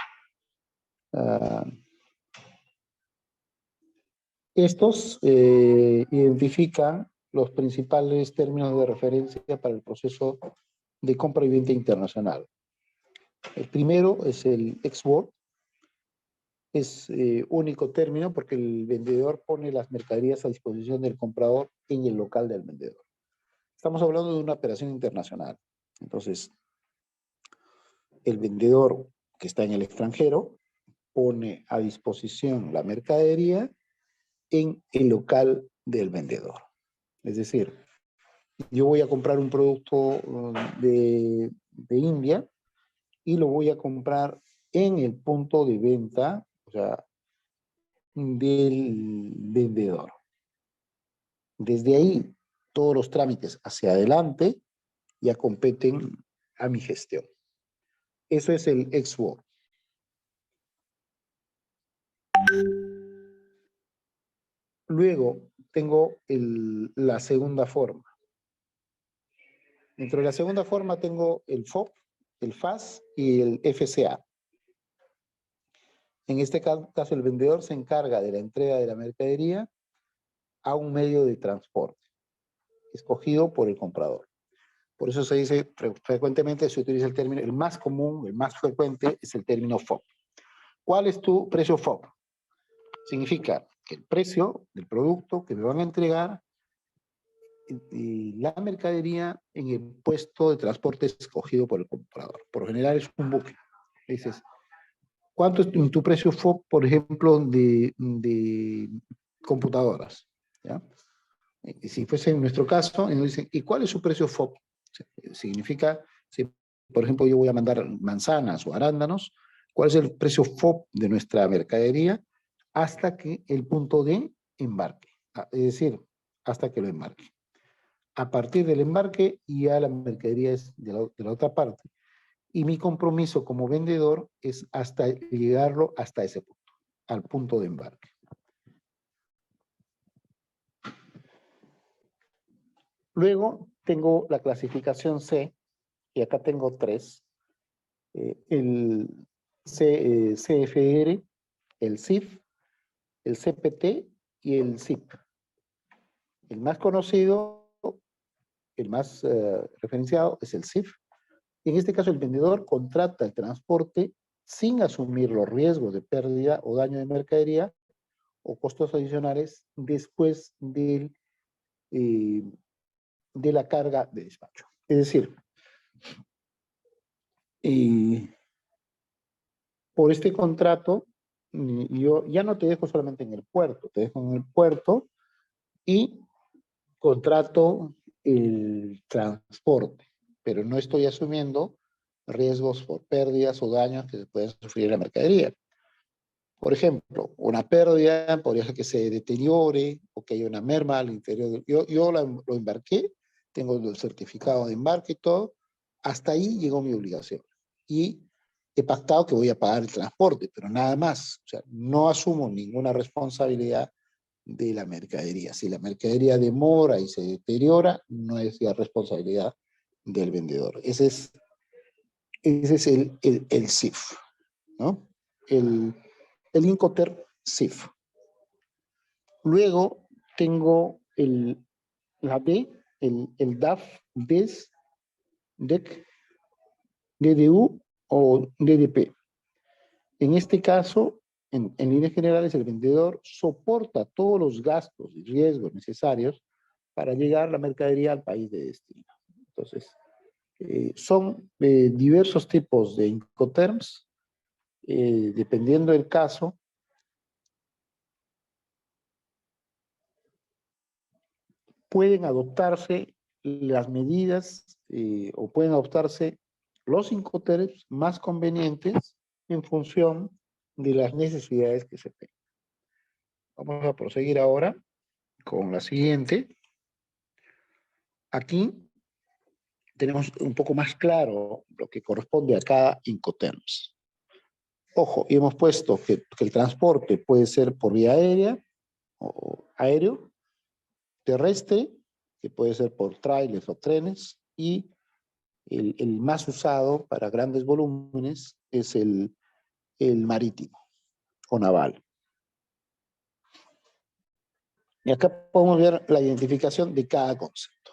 Estos identifican los principales términos de referencia para el proceso de compra y venta internacional. El primero es el export. Es único término porque el vendedor pone las mercaderías a disposición del comprador en el local del vendedor. Estamos hablando de una operación internacional. Entonces, el vendedor que está en el extranjero pone a disposición la mercadería en el local del vendedor. Es decir, yo voy a comprar un producto de India y lo voy a comprar en el punto de venta, o sea, del vendedor. Desde ahí, todos los trámites hacia adelante ya competen a mi gestión. Eso es el export. Luego tengo la segunda forma. Dentro de la segunda forma tengo el FOB, el FAS y el FCA. En este caso, el vendedor se encarga de la entrega de la mercadería a un medio de transporte escogido por el comprador. Por eso se dice, frecuentemente se utiliza el término, el más común, el más frecuente, es el término FOB. ¿Cuál es tu precio FOB? Significa que el precio del producto que me van a entregar y la mercadería en el puesto de transporte escogido por el comprador. Por lo general es un buque. Dices, ¿cuánto es tu precio FOB, por ejemplo, de computadoras? ¿Ya? Y si fuese en nuestro caso, nos dicen, ¿y cuál es su precio FOB? Significa, si por ejemplo yo voy a mandar manzanas o arándanos, ¿cuál es el precio FOB de nuestra mercadería hasta que el punto de embarque? Es decir, hasta que lo embarque. A partir del embarque ya la mercadería es de la otra parte. Y mi compromiso como vendedor es hasta llegarlo hasta ese punto, al punto de embarque. Luego tengo la clasificación C, y acá tengo 3. El CFR, el CIF, el CPT y el CIP. El más conocido, el más referenciado es el CIF. En este caso, el vendedor contrata el transporte sin asumir los riesgos de pérdida o daño de mercadería o costos adicionales después de la carga de despacho. Es decir, por este contrato, yo ya no te dejo solamente en el puerto, te dejo en el puerto y contrato el transporte, pero no estoy asumiendo riesgos por pérdidas o daños que se pueden sufrir en la mercadería. Por ejemplo, una pérdida podría ser que se deteriore o que haya una merma al interior. Yo lo embarqué, tengo el certificado de embarque y todo, hasta ahí llegó mi obligación. Y he pactado que voy a pagar el transporte, pero nada más. O sea, no asumo ninguna responsabilidad de la mercadería. Si la mercadería demora y se deteriora, no es ya responsabilidad del vendedor. Ese es el CIF, ¿no? El Incoterm CIF. Luego tengo la D, el DAF, DES, DEC, DDU o DDP. En este caso, en líneas generales, el vendedor soporta todos los gastos y riesgos necesarios para llegar la mercadería al país de destino. Entonces, son diversos tipos de Incoterms, dependiendo del caso. Pueden adoptarse las medidas o pueden adoptarse los Incoterms más convenientes en función de las necesidades que se tengan. Vamos a proseguir ahora con la siguiente. Aquí tenemos un poco más claro lo que corresponde a cada Incoterms. Ojo, y hemos puesto que el transporte puede ser por vía aérea o aéreo, terrestre, que puede ser por trailers o trenes, y el más usado para grandes volúmenes es el marítimo o naval. Y acá podemos ver la identificación de cada concepto.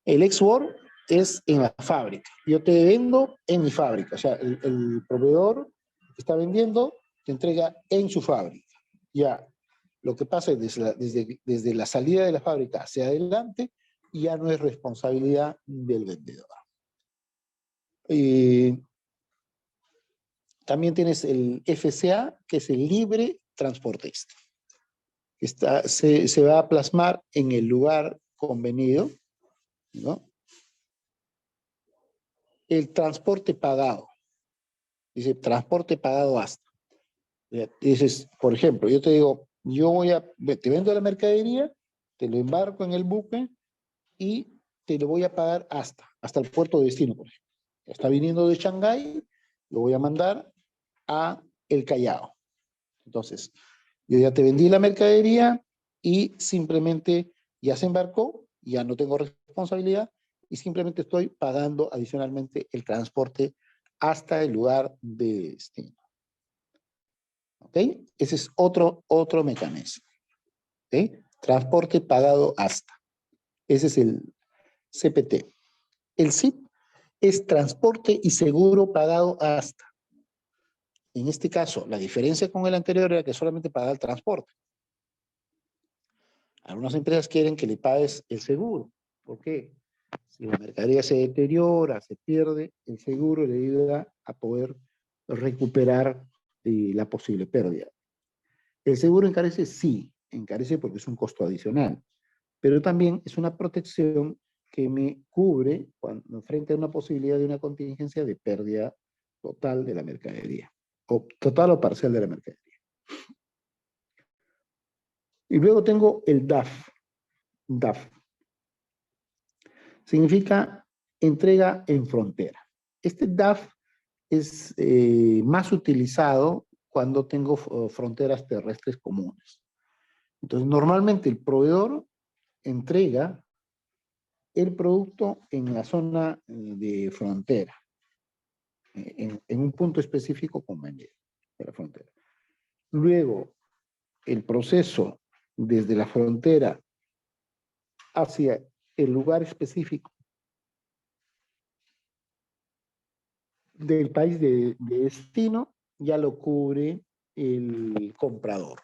El export es en la fábrica. Yo te vendo en mi fábrica. O sea, el proveedor que está vendiendo te entrega en su fábrica. Ya, lo que pasa es desde la salida de la fábrica hacia adelante, ya no es responsabilidad del vendedor. También tienes el FCA, que es el libre transportista. Se va a plasmar en el lugar convenido, ¿no? El transporte pagado. Dice, transporte pagado hasta. Dices, por ejemplo, yo te digo, te vendo la mercadería, te lo embarco en el buque y te lo voy a pagar hasta el puerto de destino, por ejemplo. Está viniendo de Shanghái, lo voy a mandar a El Callao. Entonces, yo ya te vendí la mercadería y simplemente ya se embarcó, ya no tengo responsabilidad y simplemente estoy pagando adicionalmente el transporte hasta el lugar de destino. ¿Ok? Ese es otro mecanismo. ¿Ok? Transporte pagado hasta. Ese es el CPT. El CIP es transporte y seguro pagado hasta. En este caso, la diferencia con el anterior era que solamente paga el transporte. Algunas empresas quieren que le pagues el seguro. ¿Por qué? Si la mercadería se deteriora, se pierde, el seguro le ayuda a poder recuperar la posible pérdida. ¿El seguro encarece? Sí, encarece porque es un costo adicional, pero también es una protección que me cubre frente a una posibilidad de una contingencia de pérdida total de la mercadería, o total o parcial de la mercadería. Y luego tengo el DAF. DAF significa entrega en frontera. Este DAF es más utilizado cuando tengo fronteras terrestres comunes. Entonces, normalmente el proveedor entrega el producto en la zona de frontera, en un punto específico convenido de la frontera. Luego, el proceso desde la frontera hacia el lugar específico del país de destino ya lo cubre el comprador.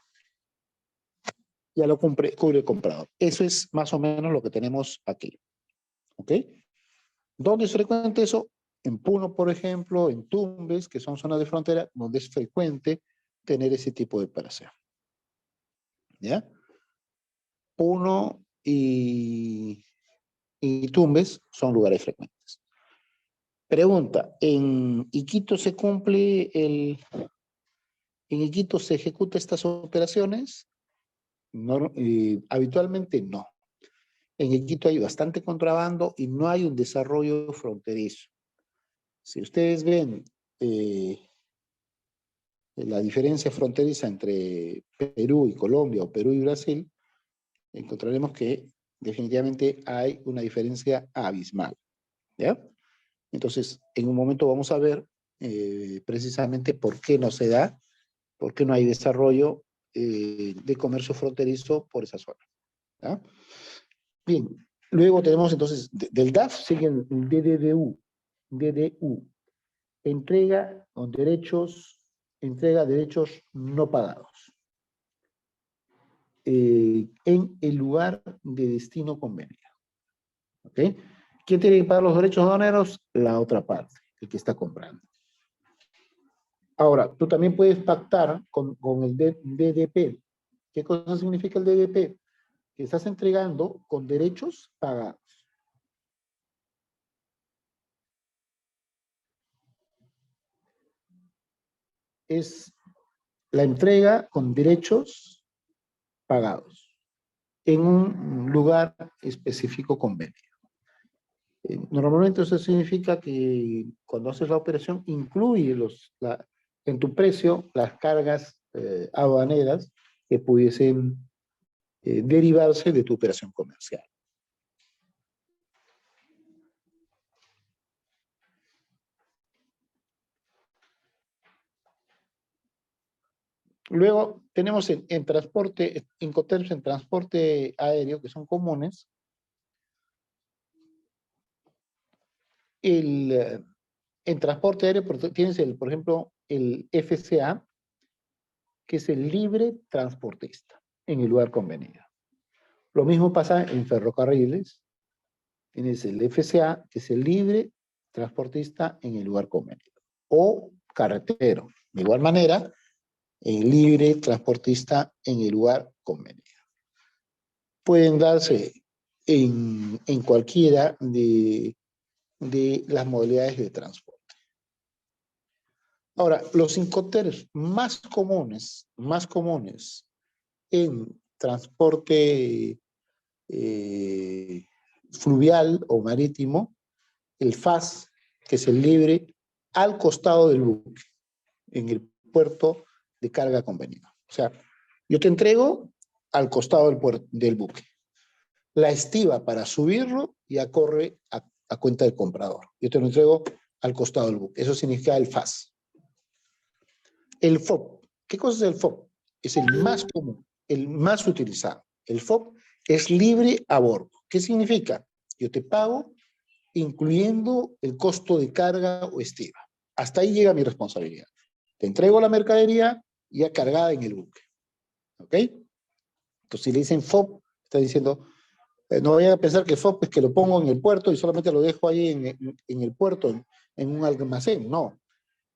Ya lo cubre el comprador. Eso es más o menos lo que tenemos aquí. ¿Ok? ¿Dónde es frecuente eso? En Puno, por ejemplo, en Tumbes, que son zonas de frontera, donde es frecuente tener ese tipo de operación. ¿Ya? Puno y Tumbes son lugares frecuentes. Pregunta, ¿en Iquitos se cumple ¿en Iquitos se ejecuta estas operaciones? No, habitualmente no. En Iquitos hay bastante contrabando y no hay un desarrollo fronterizo. Si ustedes ven la diferencia fronteriza entre Perú y Colombia o Perú y Brasil, encontraremos que definitivamente hay una diferencia abismal. ¿Ya? Entonces, en un momento vamos a ver precisamente por qué no se da, por qué no hay desarrollo de comercio fronterizo por esa zona. ¿Ya? Bien, luego tenemos entonces, del DAF sigue el DDU, entrega derechos no pagados en el lugar de destino convenido. ¿Ok? ¿Quién tiene que pagar los derechos aduaneros? La otra parte, el que está comprando. Ahora, tú también puedes pactar con el DDP. ¿Qué cosa significa el DDP? Que estás entregando con derechos pagados. Es la entrega con derechos pagados en un lugar específico convenido. Normalmente eso significa que cuando haces la operación incluye en tu precio las cargas aduaneras que pudiesen derivarse de tu operación comercial. Luego tenemos en transporte, Incoterms en transporte aéreo, que son comunes, en transporte aéreo tienes, por ejemplo, el FCA, que es el libre transportista en el lugar convenido. Lo mismo pasa en ferrocarriles. Tienes el FCA, que es el libre transportista en el lugar convenido. O carretero. De igual manera, el libre transportista en el lugar convenido. Pueden darse en cualquiera de las modalidades de transporte. Ahora, los Incoterms más comunes en transporte fluvial o marítimo, el FAS, que es el libre, al costado del buque, en el puerto de carga convenido. O sea, yo te entrego al costado del buque. La estiva para subirlo ya corre a cuenta del comprador. Yo te lo entrego al costado del buque. Eso significa el FAS. El FOB. ¿Qué cosa es el FOB? Es el más común, el más utilizado. El FOB es libre a bordo. ¿Qué significa? Yo te pago incluyendo el costo de carga o estiva. Hasta ahí llega mi responsabilidad. Te entrego la mercadería ya cargada en el buque. ¿Ok? Entonces, si le dicen FOB, está diciendo, no vayan a pensar que FOB es que lo pongo en el puerto y solamente lo dejo ahí en el puerto, en un almacén. No.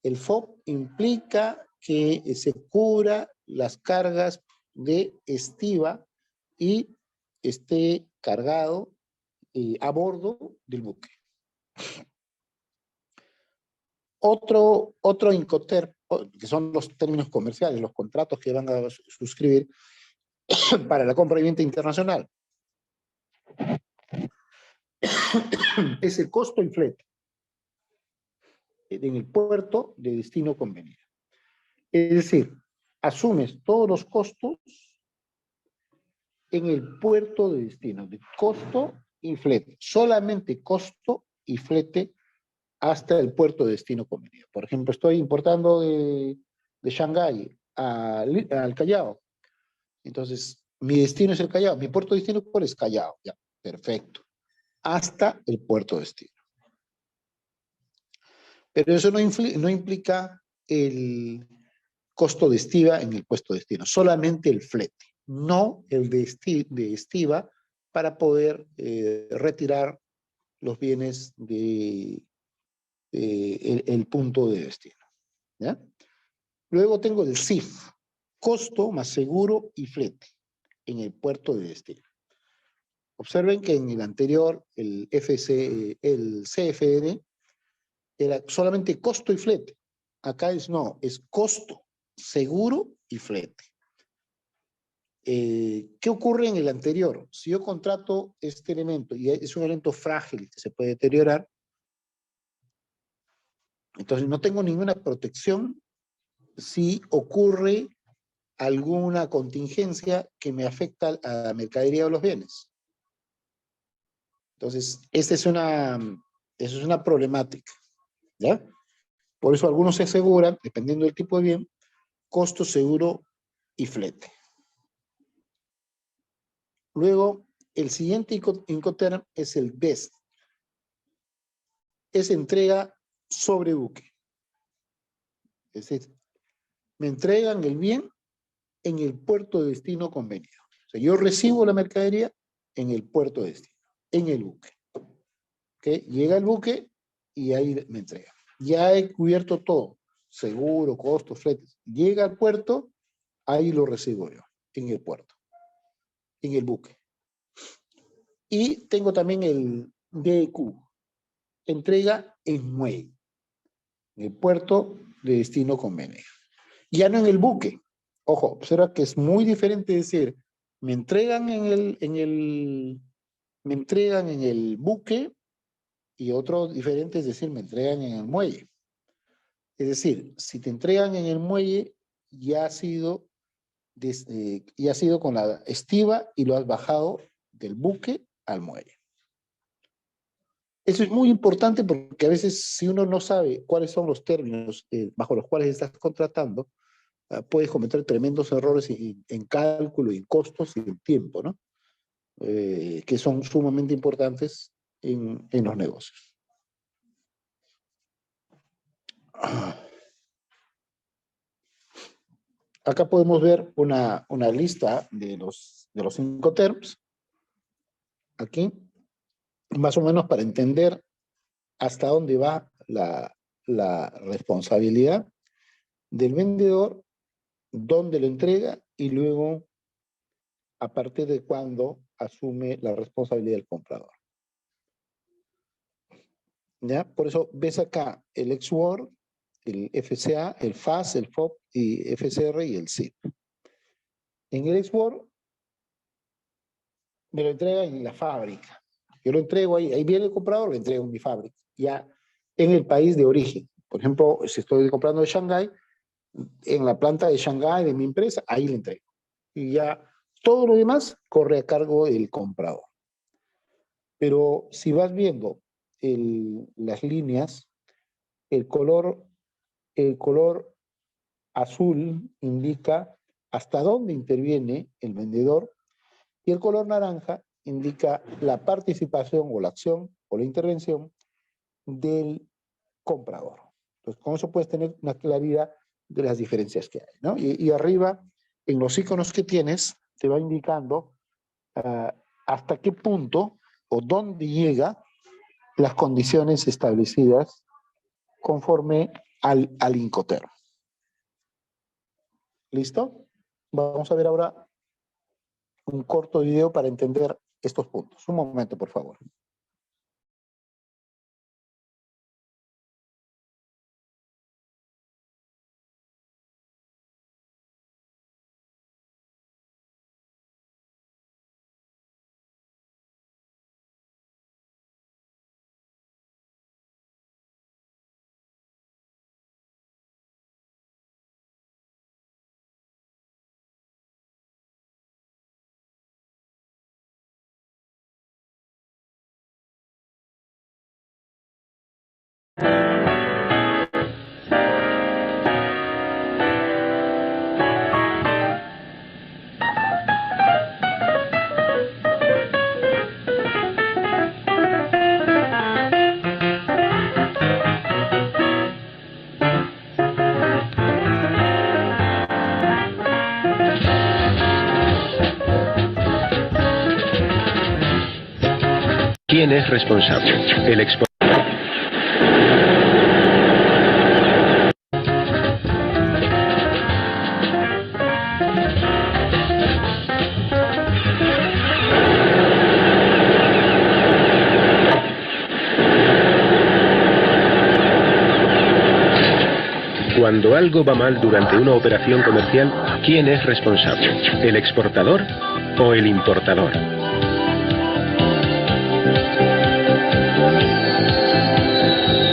El FOB implica que se cubra las cargas de estiva y esté cargado a bordo del buque. Otro Incoterm, que son los términos comerciales, los contratos que van a suscribir para la compra y venta internacional, es el costo y flete en el puerto de destino convenido. Es decir, asumes todos los costos en el puerto de destino, de costo y flete, solamente costo y flete hasta el puerto de destino convenido. Por ejemplo, estoy importando de Shanghái al Callao. Entonces, mi destino es el Callao. Mi puerto de destino, ¿cuál es? Callao. Ya, perfecto. Hasta el puerto de destino. Pero eso no implica el costo de estiva en el puesto de destino, solamente el flete, no el de estiva para poder retirar los bienes de el punto de destino. ¿Ya? Luego tengo el CIF, costo más seguro y flete en el puerto de destino. Observen que en el anterior, el CFN, era solamente costo y flete. Acá es costo, seguro y flete. ¿Qué ocurre en el anterior? Si yo contrato este elemento y es un elemento frágil que se puede deteriorar, entonces no tengo ninguna protección si ocurre alguna contingencia que me afecta a la mercadería o los bienes. Entonces, esa es una problemática, ¿ya? Por eso algunos se aseguran, dependiendo del tipo de bien, costo, seguro y flete. Luego, el siguiente Incoterm es el BEST. Es entrega sobre buque. Es decir, me entregan el bien en el puerto de destino convenido. O sea, yo recibo la mercadería en el puerto de destino, en el buque. ¿Okay? Llega el buque y ahí me entrega. Ya he cubierto todo, seguro, costos, fletes. Llega al puerto, ahí lo recibo yo, en el puerto, en el buque. Y tengo también el DEQ, entrega en muelle, en el puerto de destino convenido. Ya no en el buque. Ojo, observa que es muy diferente decir, me entregan en el buque, y otro diferente es decir, me entregan en el muelle. Es decir, si te entregan en el muelle, ya ha sido con la estiva y lo has bajado del buque al muelle. Eso es muy importante porque a veces si uno no sabe cuáles son los términos bajo los cuales estás contratando, puedes cometer tremendos errores en cálculo, en costos y en tiempo, ¿no? Que son sumamente importantes en los negocios. Acá podemos ver una lista de los Incoterms. Aquí, más o menos para entender hasta dónde va la responsabilidad del vendedor, dónde lo entrega y luego a partir de cuándo asume la responsabilidad del comprador. ¿Ya? Por eso ves acá el ex-work, el FCA, el FAS, el FOB, y FCR y el CIP. En el ex-work me lo entrega en la fábrica. Yo lo entrego ahí viene el comprador, lo entrego en mi fábrica, ya en el país de origen. Por ejemplo, si estoy comprando de Shanghái, en la planta de Shanghái de mi empresa, ahí le entrego. Y ya todo lo demás corre a cargo del comprador. Pero si vas viendo las líneas, el color azul indica hasta dónde interviene el vendedor y el color naranja indica la participación o la acción o la intervención del comprador. Entonces, con eso puedes tener una claridad de las diferencias que hay, ¿no? Y arriba, en los iconos que tienes, te va indicando hasta qué punto o dónde llega las condiciones establecidas conforme al Incoterm. ¿Listo? Vamos a ver ahora un corto video para entender estos puntos. Un momento, por favor. ¿Quién es responsable? El exportador. Cuando algo va mal durante una operación comercial, ¿quién es responsable? ¿El exportador o el importador?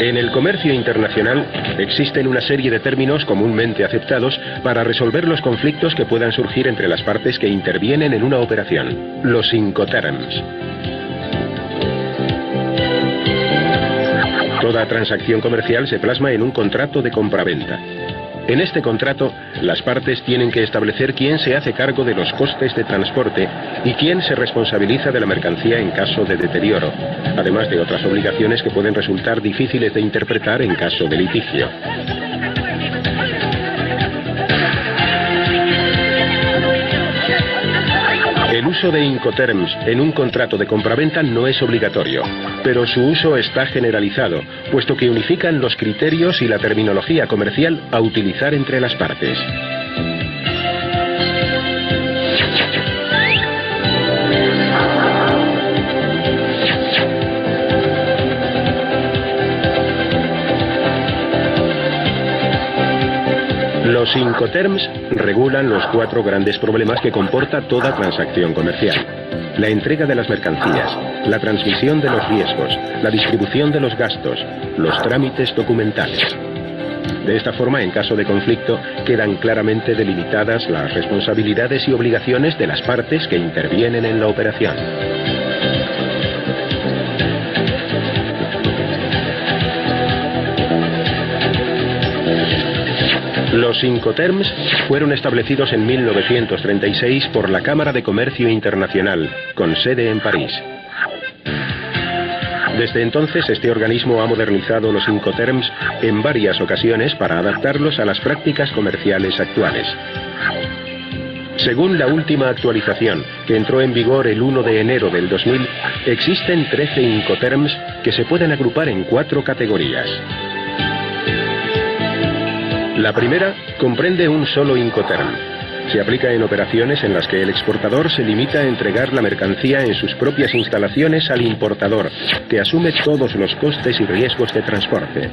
En el comercio internacional existen una serie de términos comúnmente aceptados para resolver los conflictos que puedan surgir entre las partes que intervienen en una operación, los Incoterms. Toda transacción comercial se plasma en un contrato de compraventa. En este contrato, las partes tienen que establecer quién se hace cargo de los costes de transporte y quién se responsabiliza de la mercancía en caso de deterioro, además de otras obligaciones que pueden resultar difíciles de interpretar en caso de litigio. El uso de Incoterms en un contrato de compraventa no es obligatorio, pero su uso está generalizado, puesto que unifican los criterios y la terminología comercial a utilizar entre las partes. Los Incoterms regulan los 4 grandes problemas que comporta toda transacción comercial: la entrega de las mercancías, la transmisión de los riesgos, la distribución de los gastos, los trámites documentales. De esta forma, en caso de conflicto, quedan claramente delimitadas las responsabilidades y obligaciones de las partes que intervienen en la operación. Los Incoterms fueron establecidos en 1936 por la Cámara de Comercio Internacional, con sede en París. Desde entonces, este organismo ha modernizado los Incoterms en varias ocasiones para adaptarlos a las prácticas comerciales actuales. Según la última actualización, que entró en vigor el 1 de enero del 2000, existen 13 Incoterms que se pueden agrupar en 4 categorías. La primera comprende un solo Incoterm. Se aplica en operaciones en las que el exportador se limita a entregar la mercancía en sus propias instalaciones al importador, que asume todos los costes y riesgos de transporte.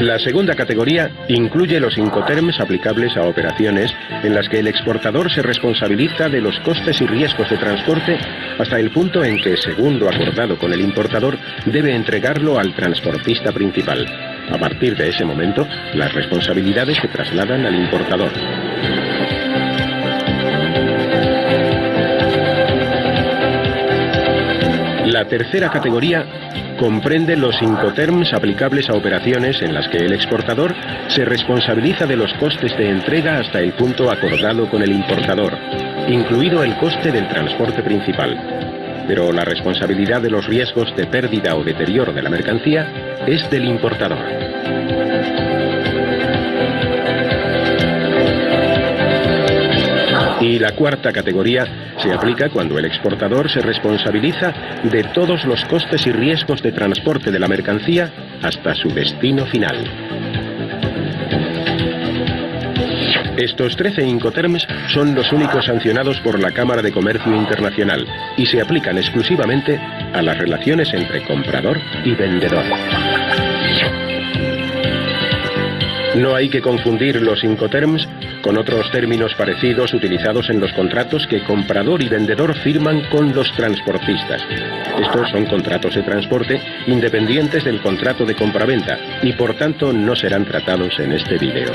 La segunda categoría incluye los Incoterms aplicables a operaciones en las que el exportador se responsabiliza de los costes y riesgos de transporte hasta el punto en que, según lo acordado con el importador, debe entregarlo al transportista principal. A partir de ese momento, las responsabilidades se trasladan al importador. La tercera categoría comprende los Incoterms aplicables a operaciones en las que el exportador se responsabiliza de los costes de entrega hasta el punto acordado con el importador, incluido el coste del transporte principal. Pero la responsabilidad de los riesgos de pérdida o deterioro de la mercancía es del importador. Y la cuarta categoría se aplica cuando el exportador se responsabiliza de todos los costes y riesgos de transporte de la mercancía hasta su destino final. Estos 13 Incoterms son los únicos sancionados por la Cámara de Comercio Internacional y se aplican exclusivamente a las relaciones entre comprador y vendedor. No hay que confundir los Incoterms con otros términos parecidos utilizados en los contratos que comprador y vendedor firman con los transportistas. Estos son contratos de transporte independientes del contrato de compraventa y por tanto no serán tratados en este vídeo.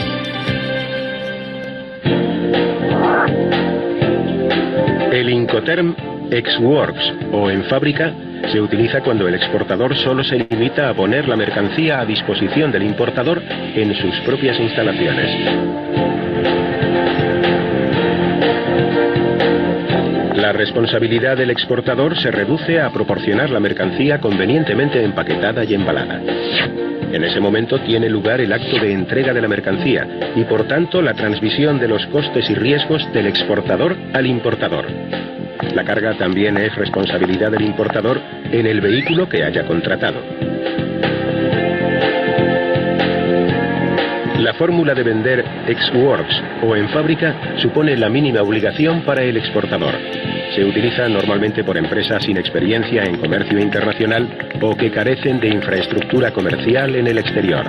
El Incoterm ex works o en fábrica se utiliza cuando el exportador solo se limita a poner la mercancía a disposición del importador en sus propias instalaciones. La responsabilidad del exportador se reduce a proporcionar la mercancía convenientemente empaquetada y embalada. En ese momento tiene lugar el acto de entrega de la mercancía y por tanto la transmisión de los costes y riesgos del exportador al importador. La carga también es responsabilidad del importador en el vehículo que haya contratado. La fórmula de vender ex works o en fábrica supone la mínima obligación para el exportador. Se utiliza normalmente por empresas sin experiencia en comercio internacional o que carecen de infraestructura comercial en el exterior.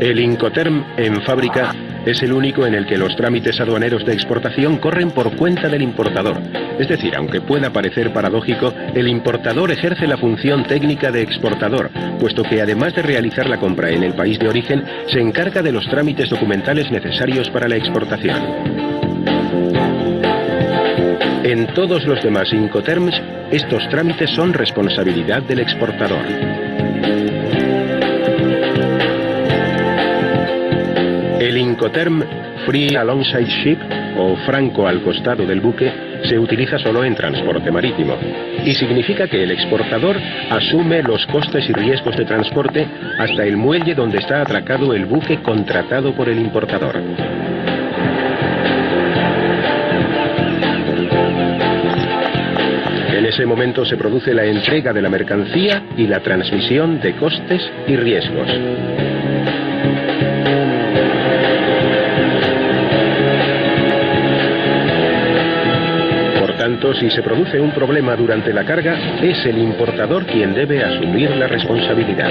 El Incoterm en fábrica es el único en el que los trámites aduaneros de exportación corren por cuenta del importador. Es decir, aunque pueda parecer paradójico, el importador ejerce la función técnica de exportador, puesto que además de realizar la compra en el país de origen, se encarga de los trámites documentales necesarios para la exportación. En todos los demás Incoterms, estos trámites son responsabilidad del exportador. El Incoterm Free Alongside Ship o franco al costado del buque se utiliza solo en transporte marítimo y significa que el exportador asume los costes y riesgos de transporte hasta el muelle donde está atracado el buque contratado por el importador. En ese momento se produce la entrega de la mercancía y la transmisión de costes y riesgos. Por tanto, si se produce un problema durante la carga, es el importador quien debe asumir la responsabilidad.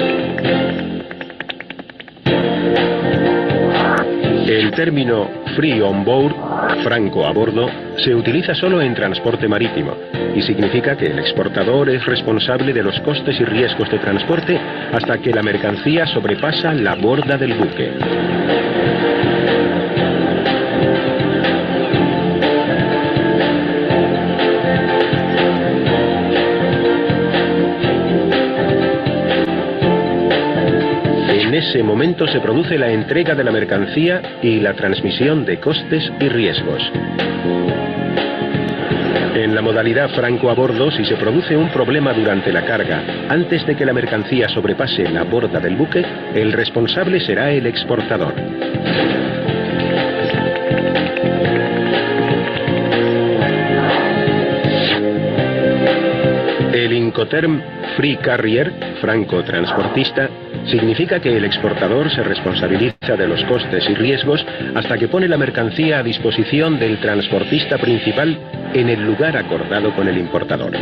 El término free on board, franco a bordo, se utiliza solo en transporte marítimo y significa que el exportador es responsable de los costes y riesgos de transporte hasta que la mercancía sobrepasa la borda del buque. En ese momento se produce la entrega de la mercancía y la transmisión de costes y riesgos. En la modalidad franco a bordo, si se produce un problema durante la carga, antes de que la mercancía sobrepase la borda del buque, el responsable será el exportador. El Incoterm Free Carrier, franco transportista, significa que el exportador se responsabiliza de los costes y riesgos hasta que pone la mercancía a disposición del transportista principal en el lugar acordado con el importador.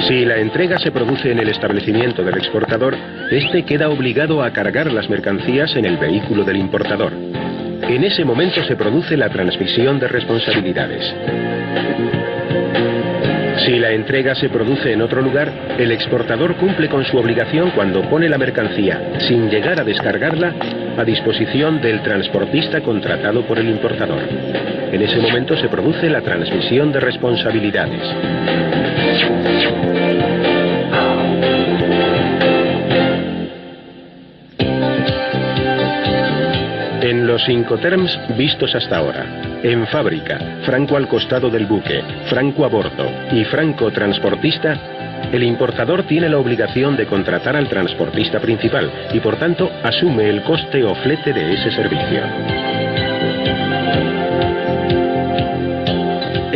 Si la entrega se produce en el establecimiento del exportador, este queda obligado a cargar las mercancías en el vehículo del importador. En ese momento se produce la transmisión de responsabilidades. Si la entrega se produce en otro lugar, el exportador cumple con su obligación cuando pone la mercancía, sin llegar a descargarla, a disposición del transportista contratado por el importador. En ese momento se produce la transmisión de responsabilidades. En los Incoterms vistos hasta ahora, en fábrica, franco al costado del buque, franco a bordo y franco transportista, el importador tiene la obligación de contratar al transportista principal y por tanto asume el coste o flete de ese servicio.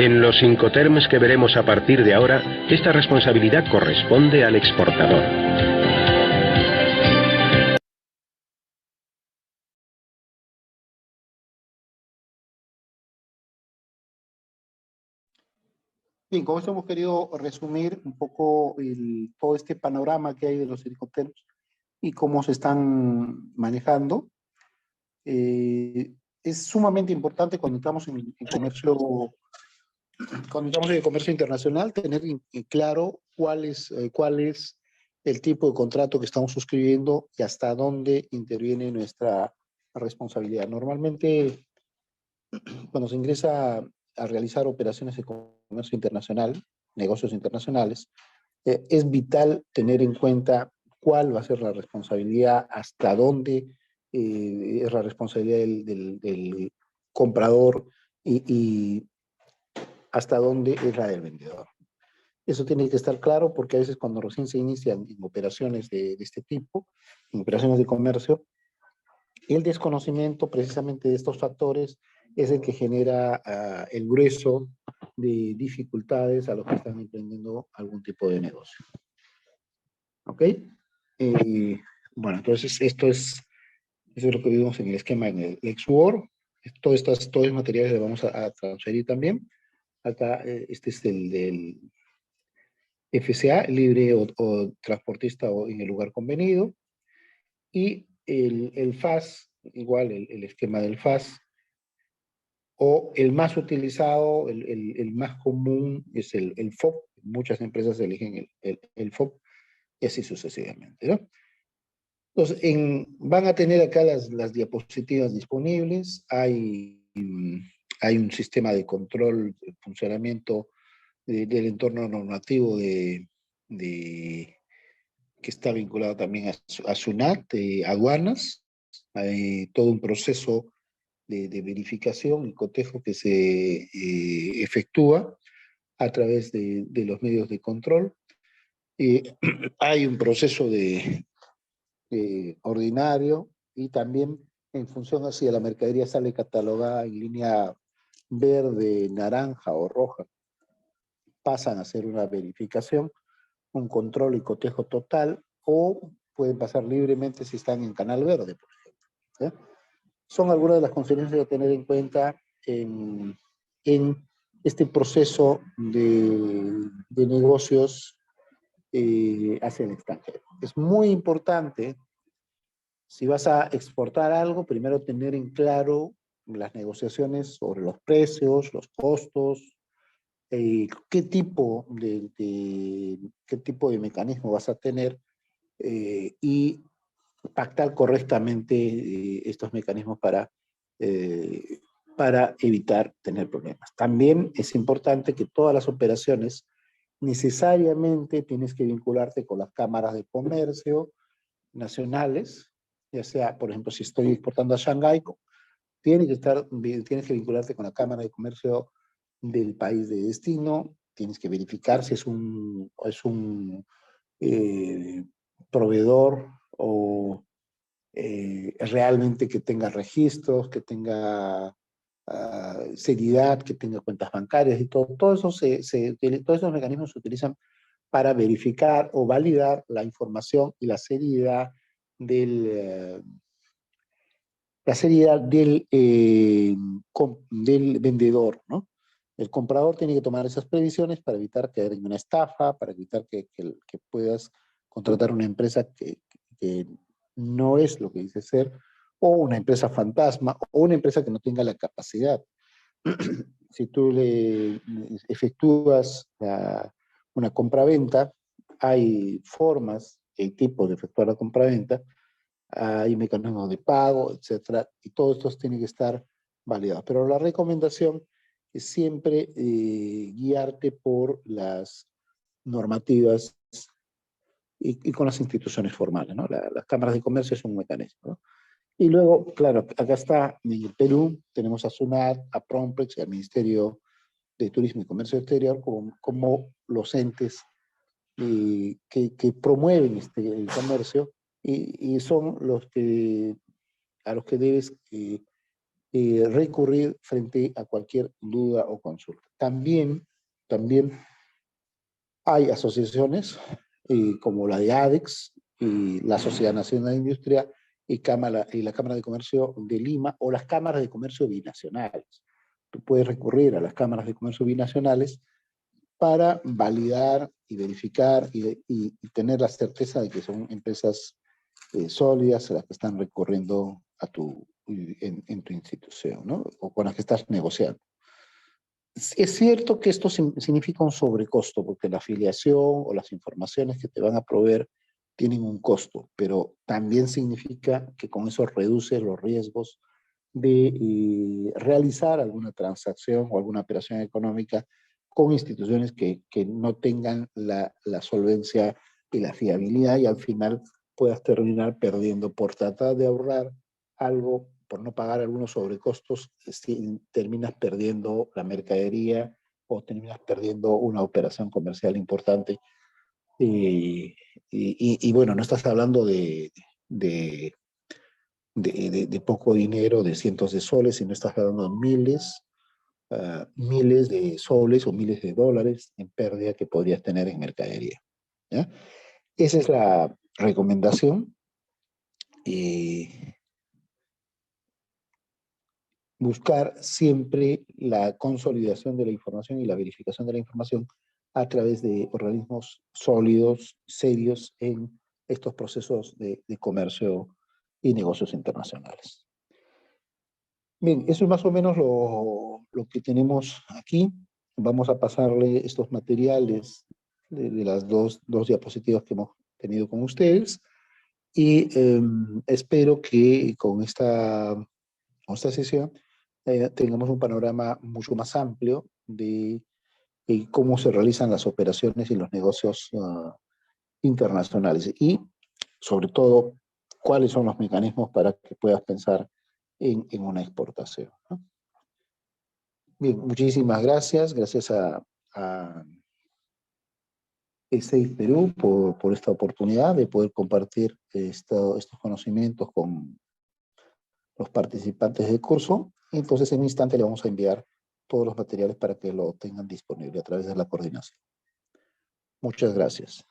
En los Incoterms que veremos a partir de ahora, esta responsabilidad corresponde al exportador. Bien, con esto hemos querido resumir un poco todo este panorama que hay de los Incoterms y cómo se están manejando. Es sumamente importante cuando estamos en comercio, cuando estamos en el comercio internacional, tener claro cuál es el tipo de contrato que estamos suscribiendo y hasta dónde interviene nuestra responsabilidad. Normalmente, cuando se ingresa a realizar operaciones de comercio internacional, negocios internacionales, es vital tener en cuenta cuál va a ser la responsabilidad, hasta dónde es la responsabilidad del comprador y hasta dónde es la del vendedor. Eso tiene que estar claro porque a veces cuando recién se inician en operaciones de este tipo, en operaciones de comercio, el desconocimiento precisamente de estos factores es el que genera el grueso de dificultades a los que están emprendiendo algún tipo de negocio. ¿Ok? Bueno, entonces eso es lo que vimos en el esquema en el LexWorld. Todos estos materiales los vamos a transferir también. Acá este es el del FCA, libre o transportista o en el lugar convenido. Y el FAS, igual el esquema del FAS, o el más utilizado, el más común es el FOB. Muchas empresas eligen el FOB y así sucesivamente, ¿no? Entonces, van a tener acá las diapositivas disponibles. Hay un sistema de control, de funcionamiento del entorno normativo que está vinculado también a SUNAT, aduanas. Hay todo un proceso de verificación y cotejo que se efectúa a través de los medios de control. Hay un proceso ordinario y también en función a si la mercadería sale catalogada en línea verde, naranja o roja, pasan a hacer una verificación, un control y cotejo total, o pueden pasar libremente si están en canal verde, por ejemplo. ¿Sí? Son algunas de las consecuencias a tener en cuenta en este proceso de negocios hacia el extranjero. Es muy importante, si vas a exportar algo, primero tener en claro las negociaciones sobre los precios, los costos, qué tipo de mecanismo vas a tener y pactar correctamente estos mecanismos para evitar tener problemas. También es importante que todas las operaciones necesariamente tienes que vincularte con las cámaras de comercio nacionales, ya sea, por ejemplo, si estoy exportando a Shanghái, tienes que vincularte con la Cámara de Comercio del país de destino, tienes que verificar si es un proveedor o realmente que tenga registros, que tenga seriedad, que tenga cuentas bancarias y todo. Todos esos mecanismos se utilizan para verificar o validar la información y la seriedad del vendedor, ¿no? El comprador tiene que tomar esas previsiones para evitar caer en una estafa, para evitar que puedas contratar una empresa que no es lo que dice ser, o una empresa fantasma, o una empresa que no tenga la capacidad. Si tú le efectúas una compraventa, hay formas y tipos de efectuar la compraventa, hay mecanismos de pago, etcétera, y todos estos tienen que estar validados. Pero la recomendación es siempre guiarte por las normativas y con las instituciones formales, ¿no? Las cámaras de comercio son un mecanismo, ¿no? Y luego, claro, acá está, en el Perú, tenemos a SUNAT, a PROMPEX y al Ministerio de Turismo y Comercio Exterior como los entes que promueven el comercio y son a los que debes recurrir frente a cualquier duda o consulta. También hay asociaciones como la de ADEX y la Sociedad Nacional de Industria y la Cámara de Comercio de Lima o las cámaras de comercio binacionales. Tú puedes recurrir a las cámaras de comercio binacionales para validar y verificar y tener la certeza de que son empresas sólidas las que están recurriendo en tu institución, ¿no? O con las que estás negociando. Es cierto que esto significa un sobrecosto, porque la afiliación o las informaciones que te van a proveer tienen un costo, pero también significa que con eso reduce los riesgos de realizar alguna transacción o alguna operación económica con instituciones que no tengan la solvencia y la fiabilidad, y al final puedas terminar perdiendo por tratar de ahorrar algo, por no pagar algunos sobrecostos, terminas perdiendo la mercadería o terminas perdiendo una operación comercial importante. Y bueno, no estás hablando de poco dinero, de cientos de soles, sino estás hablando de miles de soles o miles de dólares en pérdida que podrías tener en mercadería, ¿ya? Esa es la recomendación. Buscar siempre la consolidación de la información y la verificación de la información a través de organismos sólidos, serios en estos procesos de comercio y negocios internacionales. Bien, eso es más o menos lo que tenemos aquí. Vamos a pasarle estos materiales de las dos diapositivas que hemos tenido con ustedes y espero que con esta sesión tengamos un panorama mucho más amplio de cómo se realizan las operaciones y los negocios internacionales y, sobre todo, cuáles son los mecanismos para que puedas pensar en una exportación, ¿no? Bien, muchísimas gracias. Gracias a ESEI Perú por esta oportunidad de poder compartir estos conocimientos con los participantes del curso. Entonces, en un instante le vamos a enviar todos los materiales para que lo tengan disponible a través de la coordinación. Muchas gracias.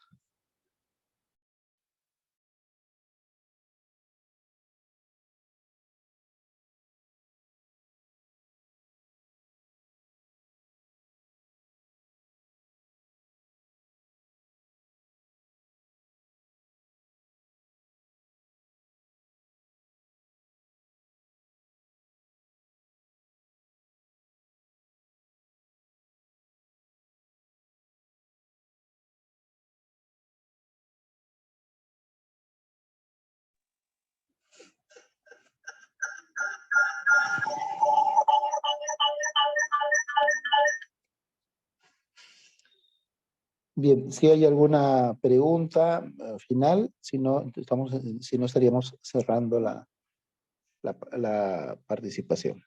Bien, si hay alguna pregunta final, si no, estaríamos cerrando la participación.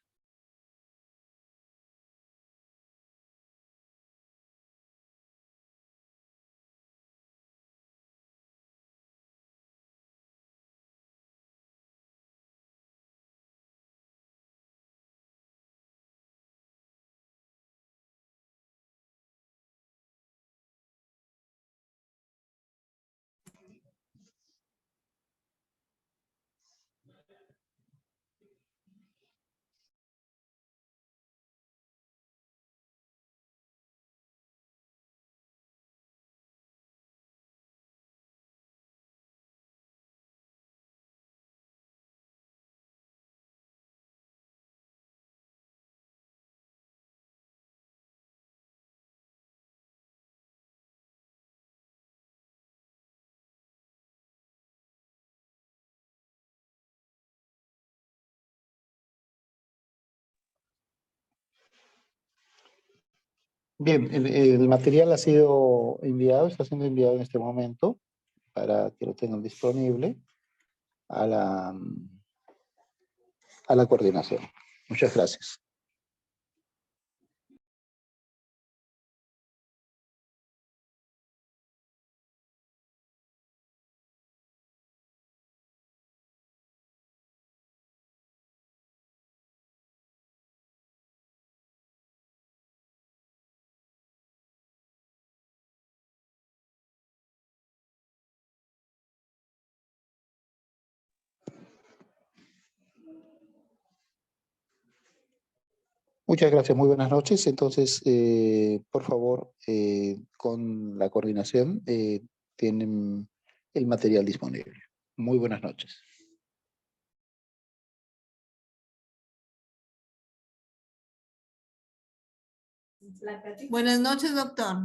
Bien, el material ha sido enviado, está siendo enviado en este momento para que lo tengan disponible a la coordinación. Muchas gracias. Muchas gracias, muy buenas noches. Entonces, por favor, con la coordinación, tienen el material disponible. Muy buenas noches. Buenas noches, doctor.